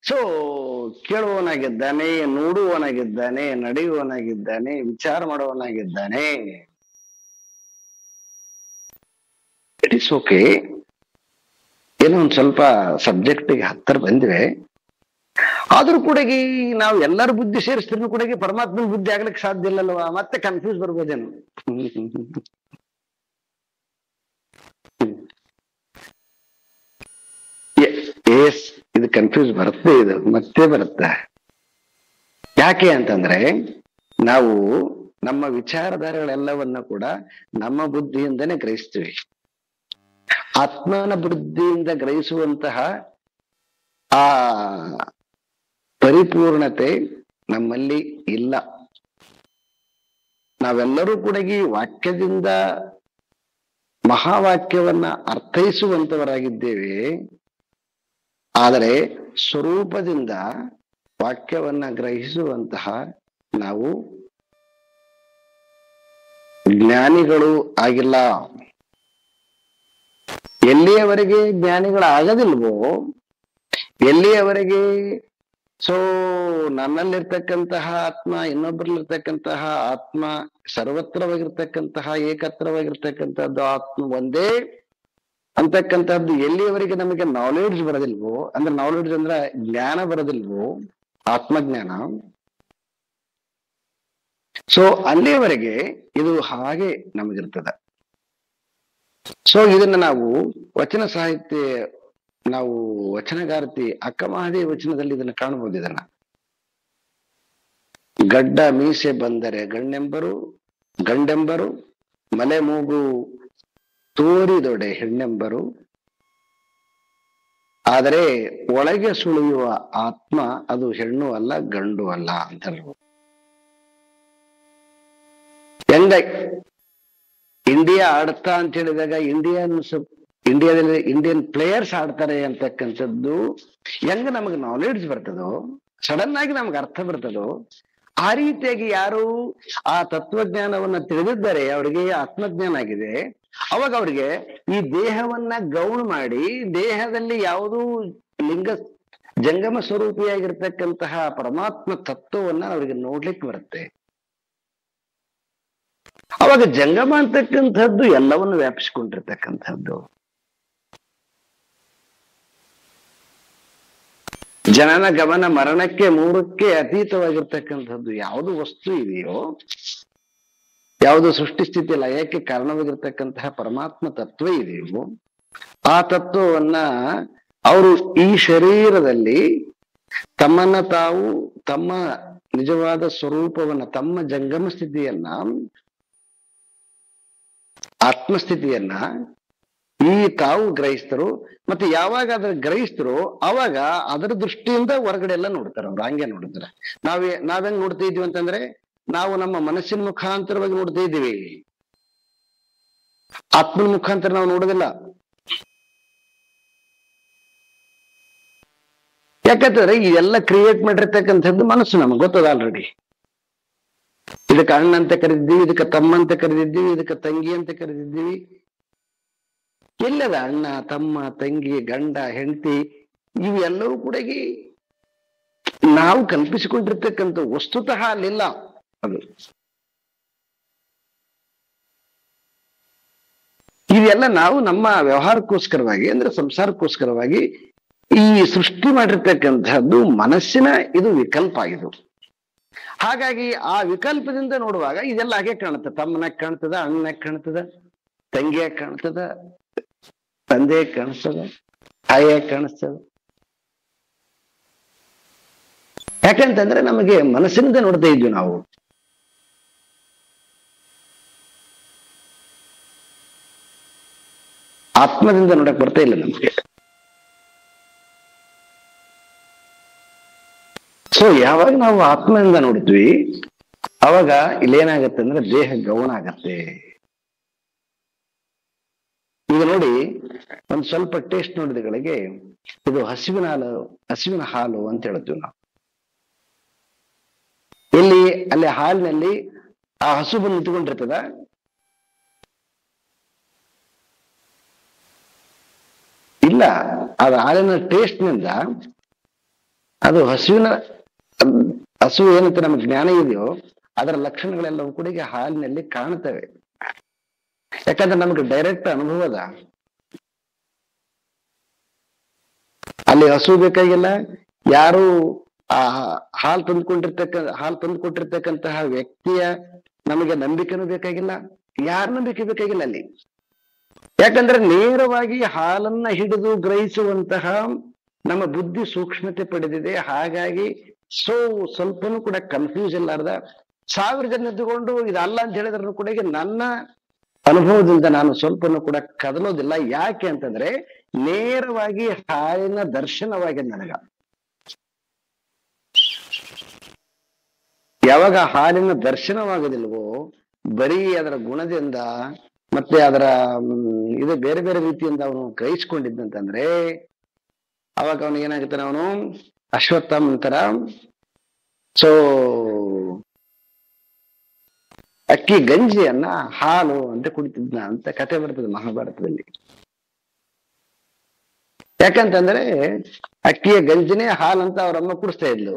ಸೊ ಕೇಳುವವನಾಗಿದ್ದಾನೆ, ನೋಡುವವನಾಗಿದ್ದಾನೆ, ನಡೆಯುವವನಾಗಿದ್ದಾನೆ, ವಿಚಾರ ಮಾಡುವವನಾಗಿದ್ದಾನೆ. It is okay. ಏನೋ ಒಂದ್ ಸ್ವಲ್ಪ ಸಬ್ಜೆಕ್ಟಿಗೆ ಹತ್ತಿರ ಬಂದಿವೆ, ಆದ್ರೂ ಕೂಡ ನಾವು ಎಲ್ಲರ ಬುದ್ಧಿ ಸೇರಿಸ್ತಿದ್ರು ಕೂಡ ಪರಮಾತ್ಮನ ಬುದ್ಧಿ ಆಗ್ಲಿಕ್ಕೆ ಸಾಧ್ಯ ಇಲ್ಲಲ್ವಾ, ಮತ್ತೆ ಕನ್ಫ್ಯೂಸ್ ಬರ್ಬೋದೇನು. ಎಸ್, ಇದು ಕನ್ಫ್ಯೂಸ್ ಬರುತ್ತೆ, ಇದು ಮತ್ತೆ ಬರುತ್ತೆ. ಯಾಕೆ ಅಂತಂದ್ರೆ, ನಾವು ನಮ್ಮ ವಿಚಾರಧಾರೆಗಳೆಲ್ಲವನ್ನ ಕೂಡ ನಮ್ಮ ಬುದ್ಧಿಯಿಂದನೇ ಗ್ರಹಿಸ್ತೀವಿ. ಆತ್ಮನ ಬುದ್ಧಿಯಿಂದ ಗ್ರಹಿಸುವಂತಹ ಆ ಪರಿಪೂರ್ಣತೆ ನಮ್ಮಲ್ಲಿ ಇಲ್ಲ. ನಾವೆಲ್ಲರೂ ಕೂಡ ಈ ವಾಕ್ಯದಿಂದ ಮಹಾವಾಕ್ಯವನ್ನ ಅರ್ಥೈಸುವಂತವರಾಗಿದ್ದೇವೆ. ಆದರೆ ಸ್ವರೂಪದಿಂದ ವಾಕ್ಯವನ್ನ ಗ್ರಹಿಸುವಂತಹ ನಾವು ಜ್ಞಾನಿಗಳು ಆಗಿಲ್ಲ. ಎಲ್ಲಿಯವರೆಗೆ ಜ್ಞಾನಿಗಳಾಗದಿಲ್ವೋ, ಎಲ್ಲಿಯವರೆಗೆ ನನ್ನಲ್ಲಿರ್ತಕ್ಕಂತಹ ಆತ್ಮ ಇನ್ನೊಬ್ಬರಲ್ಲಿರ್ತಕ್ಕಂತಹ ಆತ್ಮ ಸರ್ವತ್ರವಾಗಿರ್ತಕ್ಕಂತಹ ಏಕತ್ರವಾಗಿರ್ತಕ್ಕಂಥದ್ದು ಆತ್ಮ ಒಂದೇ ಅಂತಕ್ಕಂಥದ್ದು ಎಲ್ಲಿಯವರೆಗೆ ನಮಗೆ ನಾಲೆಡ್ಜ್ ಬರೋದಿಲ್ವೋ, ಅಂದ್ರೆ ನಾಲೆಡ್ಜ್ ಅಂದ್ರೆ ಜ್ಞಾನ ಬರೋದಿಲ್ವೋ, ಆತ್ಮಜ್ಞಾನ, ಅಲ್ಲಿಯವರೆಗೆ ಇದು ಹಾಗೆ ನಮಗಿರ್ತದ. ಇದನ್ನ ನಾವು ವಚನ ಸಾಹಿತ್ಯ, ನಾವು ವಚನಗಾರ್ತಿ ಅಕ್ಕ ಮಹಾದೇವಿ ವಚನದಲ್ಲಿ ಇದನ್ನ ಕಾಣಬಹುದು. ಇದನ್ನ ಗಡ್ಡ ಮೀಸೆ ಬಂದರೆ ಗಂಡೆಂಬರು ಮಲೆ ಮೂಗು ತೋರಿದೊಡೆ ಹೆಣ್ಣೆಂಬರು, ಆದರೆ ಒಳಗೆ ಸುಳಿಯುವ ಆತ್ಮ ಅದು ಹೆಣ್ಣು ಅಲ್ಲ ಗಂಡು ಅಲ್ಲ ಅಂತ. ಹೆಂಗ ಇಂಡಿಯಾ ಆಡ್ತಾ ಅಂತ ಹೇಳಿದಾಗ ಇಂಡಿಯಾದಲ್ಲಿ ಇಂಡಿಯನ್ ಪ್ಲೇಯರ್ಸ್ ಆಡ್ತಾರೆ ಅಂತಕ್ಕಂಥದ್ದು ಹೆಂಗ ನಮಗೆ ನಾಲೆಡ್ಜ್ ಬರ್ತದೋ, ಸಡನ್ ಆಗಿ ನಮ್ಗೆ ಅರ್ಥ ಬರ್ತದೋ, ಆ ರೀತಿಯಾಗಿ ಯಾರು ಆ ತತ್ವಜ್ಞಾನವನ್ನ ತಿಳಿದಿದ್ದಾರೆ, ಅವರಿಗೆ ಆತ್ಮಜ್ಞಾನ ಆಗಿದೆ, ಅವಾಗ ಅವ್ರಿಗೆ ಈ ದೇಹವನ್ನ ಗೌಣ ಮಾಡಿ ದೇಹದಲ್ಲಿ ಯಾವುದೂ ಜಂಗಮ ಸ್ವರೂಪಿಯಾಗಿರ್ತಕ್ಕಂತಹ ಪರಮಾತ್ಮ ತತ್ವವನ್ನ ಅವರಿಗೆ ನೋಡ್ಲಿಕ್ಕೆ ಬರುತ್ತೆ. ಅವಾಗ ಜಂಗಮ ಅಂತಕ್ಕಂಥದ್ದು ಎಲ್ಲವನ್ನು ವ್ಯಾಪಿಸಿಕೊಂಡಿರ್ತಕ್ಕಂಥದ್ದು. ಜನನ ಗಮನ ಮರಣಕ್ಕೆ ಮೂರಕ್ಕೆ ಅತೀತವಾಗಿರ್ತಕ್ಕಂಥದ್ದು ಯಾವುದು ವಸ್ತು ಇದೆಯೋ, ಯಾವುದು ಸೃಷ್ಟಿ ಸ್ಥಿತಿ ಲಯಕ್ಕೆ ಕಾರಣವಾಗಿರ್ತಕ್ಕಂತಹ ಪರಮಾತ್ಮ ತತ್ವ ಇದೆಯೋ, ಆ ತತ್ವವನ್ನ ಅವರು ಈ ಶರೀರದಲ್ಲಿ ತಮ್ಮನ್ನ ತಾವು ತಮ್ಮ ನಿಜವಾದ ಸ್ವರೂಪವನ್ನ, ತಮ್ಮ ಜಂಗಮ ಸ್ಥಿತಿಯನ್ನ, ಆತ್ಮಸ್ಥಿತಿಯನ್ನ ಈ ತಾವು ಗ್ರಹಿಸ್ತರು. ಮತ್ತೆ ಯಾವಾಗ ಅದ್ರ ಗ್ರಹಿಸ್ತರು ಅವಾಗ ಅದರ ದೃಷ್ಟಿಯಿಂದ ಹೊರಗಡೆ ಎಲ್ಲ ನೋಡ್ತಾರೆ. ಅವ್ರು ಹಂಗೆ ನೋಡ್ತಾರೆ. ನಾವೇನ್ ನೋಡ್ತಾ ಇದ್ವಿ ಅಂತಂದ್ರೆ, ನಾವು ನಮ್ಮ ಮನಸ್ಸಿನ ಮುಖಾಂತರವಾಗಿ ನೋಡ್ತಾ ಇದ್ದೀವಿ, ಆತ್ಮನ ಮುಖಾಂತರ ನಾವು ನೋಡೋದಿಲ್ಲ. ಯಾಕಂತಂದ್ರೆ ಇದೆಲ್ಲ ಕ್ರಿಯೇಟ್ ಮಾಡಿರ್ತಕ್ಕಂಥದ್ದು ಮನಸ್ಸು, ನಮಗೆ ಗೊತ್ತದ ಆಲ್ರೆಡಿ. ಇದಕ್ಕೆ ಅಣ್ಣ ಅಂತ ಕರೆದಿದ್ದೀವಿ, ಇದಕ್ಕೆ ತಮ್ಮ ಅಂತ ಕರೆದಿದ್ದೀವಿ, ಇದಕ್ಕೆ ತಂಗಿ ಅಂತ ಕರೆದಿದ್ದೀವಿ. ಎಲ್ಲದ ಅಣ್ಣ ತಮ್ಮ ತಂಗಿ ಗಂಡ ಹೆಂಡತಿ ಇವೆಲ್ಲವೂ ಕೂಡ ನಾವು ಕಲ್ಪಿಸಿಕೊಂಡಿರ್ತಕ್ಕಂಥ ವಸ್ತುತಃ ಅಲ್ಲಿಲ್ಲ. ಅದು ಇದೆಲ್ಲ ನಾವು ನಮ್ಮ ವ್ಯವಹಾರಕ್ಕೋಸ್ಕರವಾಗಿ, ಅಂದ್ರೆ ಸಂಸಾರಕ್ಕೋಸ್ಕರವಾಗಿ ಈ ಸೃಷ್ಟಿ ಮಾಡಿರ್ತಕ್ಕಂಥದ್ದು ಮನಸ್ಸಿನ ಇದು ವಿಕಲ್ಪ ಆಗಿದ್ದು. ಹಾಗಾಗಿ ಆ ವಿಕಲ್ಪದಿಂದ ನೋಡುವಾಗ ಇದೆಲ್ಲ ಹಾಗೆ ಕಾಣುತ್ತೆ. ತಮ್ಮನಾಗ ಕಾಣ್ತದ, ಅಣ್ಣನಾಗ ಕಾಣ್ತದ, ತಂಗಿಯಾಗ ಕಾಣ್ತದ, ತಂದೆ ಕಾಣಿಸ್ತದ, ತಾಯಿಯಾಗ ಕಾಣಿಸ್ತದ. ಯಾಕಂತಂದ್ರೆ ನಮಗೆ ಮನಸ್ಸಿನಿಂದ ನೋಡ್ತಾ ಇದ್ವಿ ನಾವು. ಆತ್ಮದಿಂದ ನೋಡಕ್ ಬರ್ತಾ ಇಲ್ಲ ನಮ್ಗೆ. ಯಾವಾಗ ನಾವು ಆತ್ಮದಿಂದ ನೋಡ್ತೀವಿ ಅವಾಗ ಇಲ್ಲೇನಾಗತ್ತೆ ಅಂದ್ರೆ ದೇಹ ಗೌಣ ಆಗತ್ತೆ. ಈಗ ನೋಡಿ, ಒಂದ್ ಸ್ವಲ್ಪ ಟೇಸ್ಟ್ ನೋಡಿದಗಳಿಗೆ ಇದು ಹಸುವಿನ ಹಾಲು ಅಂತ ಹೇಳ್ತೀವಿ ನಾವು. ಅಲ್ಲಿ ಹಾಲಿನಲ್ಲಿ ಆ ಹಸು ಬಂದು ನಿಂತ್ಕೊಂಡಿರ್ತದ, ಇಲ್ಲ ಅದು ಹಾಲಿನ ಟೇಸ್ಟ್ನಿಂದ ಅದು ಹಸು ಏನಂತ ನಮ್ಗೆ ಜ್ಞಾನ ಇದೆಯೋ ಅದರ ಲಕ್ಷಣಗಳೆಲ್ಲವೂ ಕೂಡ ಹಾಲಿನಲ್ಲಿ ಕಾಣ್ತವೆ. ಯಾಕಂದ್ರೆ ನಮ್ಗೆ ಡೈರೆಕ್ಟ್ ಅನುಭವದ. ಅಲ್ಲಿ ಹಸು ಬೇಕಾಗಿಲ್ಲ, ಯಾರು ಆ ಹಾಲು ತಂದುಕೊಟ್ಟಿರ್ತಕ್ಕಂತಹ ವ್ಯಕ್ತಿಯ ನಮಗೆ ನಂಬಿಕೆನೂ ಬೇಕಾಗಿಲ್ಲ, ಯಾರ ನಂಬಿಕೆ ಬೇಕಾಗಿಲ್ಲ ಅಲ್ಲಿ. ಯಾಕಂದ್ರೆ ನೇರವಾಗಿ ಹಾಲನ್ನ ಹಿಡಿದು ಗ್ರಹಿಸುವಂತಹ ನಮ್ಮ ಬುದ್ಧಿ ಸೂಕ್ಷ್ಮತೆ ಪಡೆದಿದೆ. ಹಾಗಾಗಿ ಸ್ವಲ್ಪನೂ ಕೂಡ ಕನ್ಫ್ಯೂಸ್ ಇಲ್ಲಾರ್ದ 1000 ಜನ ಎದ್ದುಕೊಂಡು ಇದಲ್ಲ ಅಂತ ಹೇಳಿದ್ರು ಕೂಡ ನನ್ನ ಅನುಭವದಿಂದ ನಾನು ಸ್ವಲ್ಪನೂ ಕೂಡ ಕದಲೋದಿಲ್ಲ. ಯಾಕೆ ಅಂತಂದ್ರೆ ನೇರವಾಗಿ ಹಾಲಿನ ದರ್ಶನವಾಗಿದೆ ನನಗ. ಯಾವಾಗ ಹಾಲಿನ ದರ್ಶನವಾಗೋದಿಲ್ವೋ, ಬರೀ ಅದರ ಗುಣದಿಂದ ಮತ್ತೆ ಅದರ ಇದು ಬೇರೆ ಬೇರೆ ರೀತಿಯಿಂದ ಅವನು ಗ್ರಹಿಸ್ಕೊಂಡಿದ್ದಂತಂದ್ರೆ ಅವಾಗ ಅವನಿಗೆ ಏನಾಗುತ್ತಾನೆ, ಅವನು ಅಶ್ವತ್ಥಾಮ ನಂತರ ಸೊ ಅಕ್ಕಿ ಗಂಜಿಯನ್ನ ಹಾಲು ಅಂತ ಕುಡಿತಿದ್ನ ಅಂತ ಕಥೆ ಬರ್ತದೆ ಮಹಾಭಾರತದಲ್ಲಿ. ಯಾಕಂತಂದ್ರೆ ಅಕ್ಕಿಯ ಗಂಜಿನೇ ಹಾಲಂತ ಅವರಮ್ಮ ಕುಡಿಸ್ತಾ ಇದ್ಲು.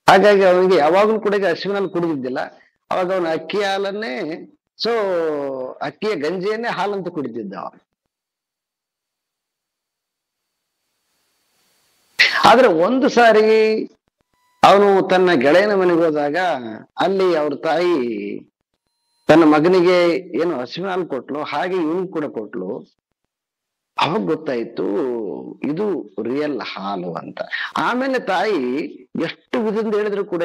ಹಾಗಾಗಿ ಅವನಿಗೆ ಯಾವಾಗ್ಲೂ ಕೂಡ ಹಸುವಿನಲ್ಲಿ ಕುಡಿದಿದ್ದಿಲ್ಲ. ಅವಾಗ ಅವನು ಅಕ್ಕಿ ಹಾಲನ್ನೇ ಸೊ ಅಕ್ಕಿಯ ಗಂಜಿಯನ್ನೇ ಹಾಲಂತ ಕುಡಿತಿದ್ದ. ಆದ್ರೆ ಒಂದು ಸಾರಿ ಅವನು ತನ್ನ ಗೆಳೆಯನ ಮನೆಗೆ ಹೋದಾಗ ಅಲ್ಲಿ ಅವ್ರ ತಾಯಿ ತನ್ನ ಮಗನಿಗೆ ಏನು ಹಸುವಿನ ಹಾಲು ಕೊಟ್ಲು, ಹಾಗೆ ಇವನ್ ಕೂಡ ಕೊಟ್ಲು. ಅವಾಗ ಗೊತ್ತಾಯ್ತು ಇದು ರಿಯಲ್ ಹಾಲು ಅಂತ. ಆಮೇಲೆ ತಾಯಿ ಎಷ್ಟು ವಿಧದಿಂದ ಹೇಳಿದ್ರು ಕೂಡ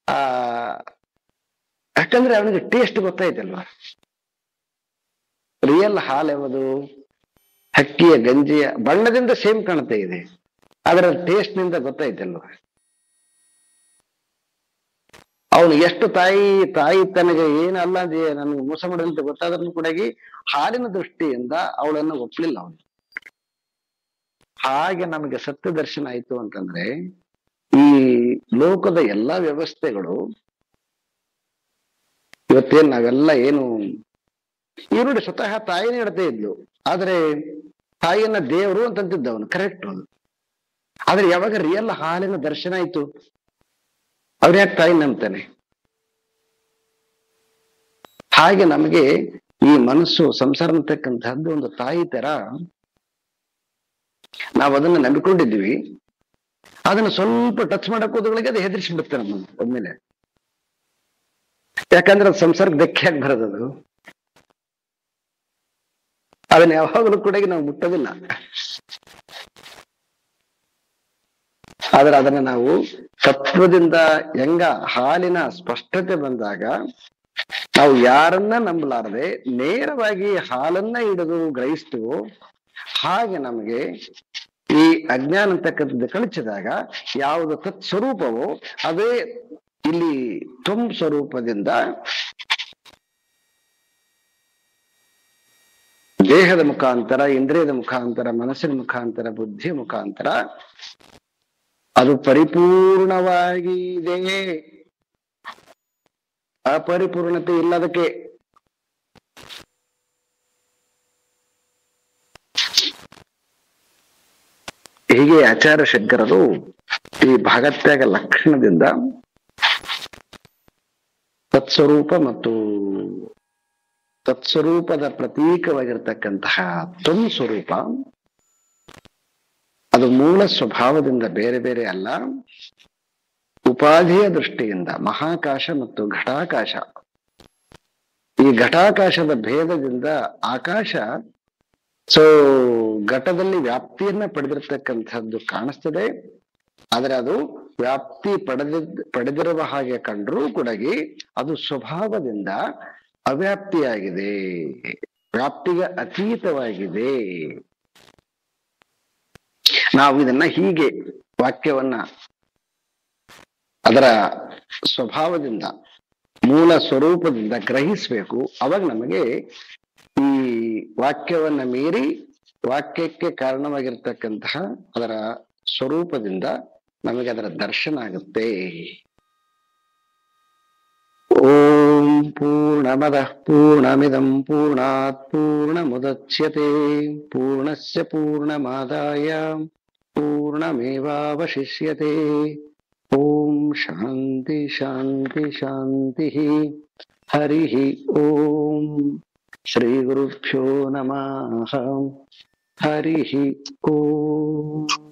ಆ ಯಾಕಂದ್ರೆ ಅವನಿಗೆ ಟೇಸ್ಟ್ ಗೊತ್ತಾಯ್ತಲ್ವಾ, ರಿಯಲ್ ಹಾಲು ಯಾವುದು, ಅಕ್ಕಿಯ ಗಂಜಿಯ ಬಣ್ಣದಿಂದ ಸೇಮ್ ಕಾಣ್ತಾ ಇದೆ, ಅದರ ಟೇಸ್ಟ್ ನಿಂದ ಗೊತ್ತಾಯ್ತಲ್ವಾ. ಅವನು ಎಷ್ಟು ತಾಯಿ ತನಗೆ ಏನಲ್ಲ ನನಗೆ ಮೋಸ ಮಾಡಿದಂತ ಗೊತ್ತಾದ್ರೂ ಕೂಡ ಹಾಲಿನ ದೃಷ್ಟಿಯಿಂದ ಅವಳನ್ನು ಒಪ್ಪಲಿಲ್ಲ ಅವನು. ಹಾಗೆ ನಮಗೆ ಸತ್ಯ ದರ್ಶನ ಆಯ್ತು ಅಂತಂದ್ರೆ ಈ ಲೋಕದ ಎಲ್ಲಾ ವ್ಯವಸ್ಥೆಗಳು ಇವತ್ತೇನ್ ನಾವೆಲ್ಲ ಏನು ಈ ನೋಡಿ ಸ್ವತಃ ತಾಯಿನೇ ಹೇಳ್ತಾ ಇದ್ಲು, ಆದ್ರೆ ತಾಯಿಯನ್ನ ದೇವರು ಅಂತಂತಿದ್ದವನು ಕರೆಕ್ಟ್. ಆದ್ರೆ ಯಾವಾಗ ರಿಯಲ್ ಹಾಲಿನ ದರ್ಶನ ಆಯ್ತು ಅವ್ರ ಯಾಕೆ ತಾಯಿ ನಂಬ್ತಾನೆ? ಹಾಗೆ ನಮಗೆ ಈ ಮನಸ್ಸು ಸಂಸಾರ ಅಂತಕ್ಕಂಥದ್ದು ಒಂದು ತಾಯಿ ತರ ನಾವು ಅದನ್ನ ನಂಬಿಕೊಂಡಿದ್ವಿ. ಅದನ್ನ ಸ್ವಲ್ಪ ಟಚ್ ಮಾಡಕ್ ಹೋದಗಳಿಗೆ ಅದು ಹೆದರಿಸ್ಬಿಡುತ್ತೆ ನಮ್ಮನ್ನು ಒಮ್ಮೆಲೆ. ಯಾಕಂದ್ರೆ ಅದು ಸಂಸಾರಕ್ಕೆ ಧಕ್ಕೆ ಆಗಿ ಬರೋದದು. ಅದನ್ನ ಯಾವಾಗಲೂ ಕೂಡ ನಾವು ಮುಟ್ಟೋದಿಲ್ಲ. ಆದ್ರೆ ಅದನ್ನ ನಾವು ತತ್ವದಿಂದ ಹೆಂಗ ಹಾಲಿನ ಸ್ಪಷ್ಟತೆ ಬಂದಾಗ ನಾವು ಯಾರನ್ನ ನಂಬಲಾರದೆ ನೇರವಾಗಿ ಹಾಲನ್ನ ಹಿಡಿದು ಗ್ರಹಿಸ್ತೀವೋ ಹಾಗೆ ನಮಗೆ ಈ ಅಜ್ಞಾನ ಅಂತಕ್ಕಂಥದ್ದು ಕಳಚಿದಾಗ ಯಾವುದು ತತ್ ಸ್ವರೂಪವೋ ಅದೇ ಇಲ್ಲಿ ತ್ವಂ ಸ್ವರೂಪದಿಂದ ದೇಹದ ಮುಖಾಂತರ, ಇಂದ್ರಿಯದ ಮುಖಾಂತರ, ಮನಸ್ಸಿನ ಮುಖಾಂತರ, ಬುದ್ಧಿಯ ಮುಖಾಂತರ ಅದು ಪರಿಪೂರ್ಣವಾಗಿ ಇದೆ. ಅಪರಿಪೂರ್ಣತೆ ಇಲ್ಲದಕ್ಕೆ ಹೀಗೆ ಆಚಾರ್ಯ ಶಂಕರರು ಈ ಭಾಗತ್ಯಾಗ ಲಕ್ಷಣದಿಂದ ತತ್ಸ್ವರೂಪ ಮತ್ತು ತತ್ಸ್ವರೂಪದ ಪ್ರತೀಕವಾಗಿರ್ತಕ್ಕಂತಹ ತ್ವಂ ಸ್ವರೂಪ ಅದು ಮೂಲ ಸ್ವಭಾವದಿಂದ ಬೇರೆ ಬೇರೆ ಅಲ್ಲ, ಉಪಾಧಿಯ ದೃಷ್ಟಿಯಿಂದ ಮಹಾಕಾಶ ಮತ್ತು ಘಟಾಕಾಶ, ಈ ಘಟಾಕಾಶದ ಭೇದದಿಂದ ಆಕಾಶ ಸೊ ಘಟದಲ್ಲಿ ವ್ಯಾಪ್ತಿಯನ್ನ ಪಡೆದಿರ್ತಕ್ಕಂಥದ್ದು ಕಾಣಿಸ್ತದೆ. ಆದರೆ ಅದು ವ್ಯಾಪ್ತಿ ಪಡೆದಿರುವ ಹಾಗೆ ಕಂಡ್ರೂ ಕೂಡ ಅದು ಸ್ವಭಾವದಿಂದ ಅವ್ಯಾಪ್ತಿಯಾಗಿದೆ, ವ್ಯಾಪ್ತಿಗೆ ಅತೀತವಾಗಿದೆ. ನಾವು ಇದನ್ನ ಹೀಗೆ ವಾಕ್ಯವನ್ನ ಅದರ ಸ್ವಭಾವದಿಂದ ಮೂಲ ಸ್ವರೂಪದಿಂದ ಗ್ರಹಿಸ್ಬೇಕು. ಅವಾಗ ನಮಗೆ ಈ ವಾಕ್ಯವನ್ನ ಮೀರಿ ವಾಕ್ಯಕ್ಕೆ ಕಾರಣವಾಗಿರ್ತಕ್ಕಂತಹ ಅದರ ಸ್ವರೂಪದಿಂದ ನಮಗೆ ಅದರ ದರ್ಶನ ಆಗುತ್ತೆ. ಓಂ ಪೂರ್ಣಮದಃ ಪೂರ್ಣಮಿದಂ ಪೂರ್ಣಾತ್ ಪೂರ್ಣಮುದಚ್ಯತೆ ಪೂರ್ಣಸ್ಯ ಪೂರ್ಣಮಾದಾಯ ಪೂರ್ಣಮೇವಾವಶಿಷ್ಯತೆ. ಓಂ ಶಾಂತಿ ಶಾಂತಿ ಶಾಂತಿ. ಹರಿ ಓಂ. ಶ್ರೀ ಗುರುಭ್ಯೋ ನಮಃ. ಹರಿ ಓಂ.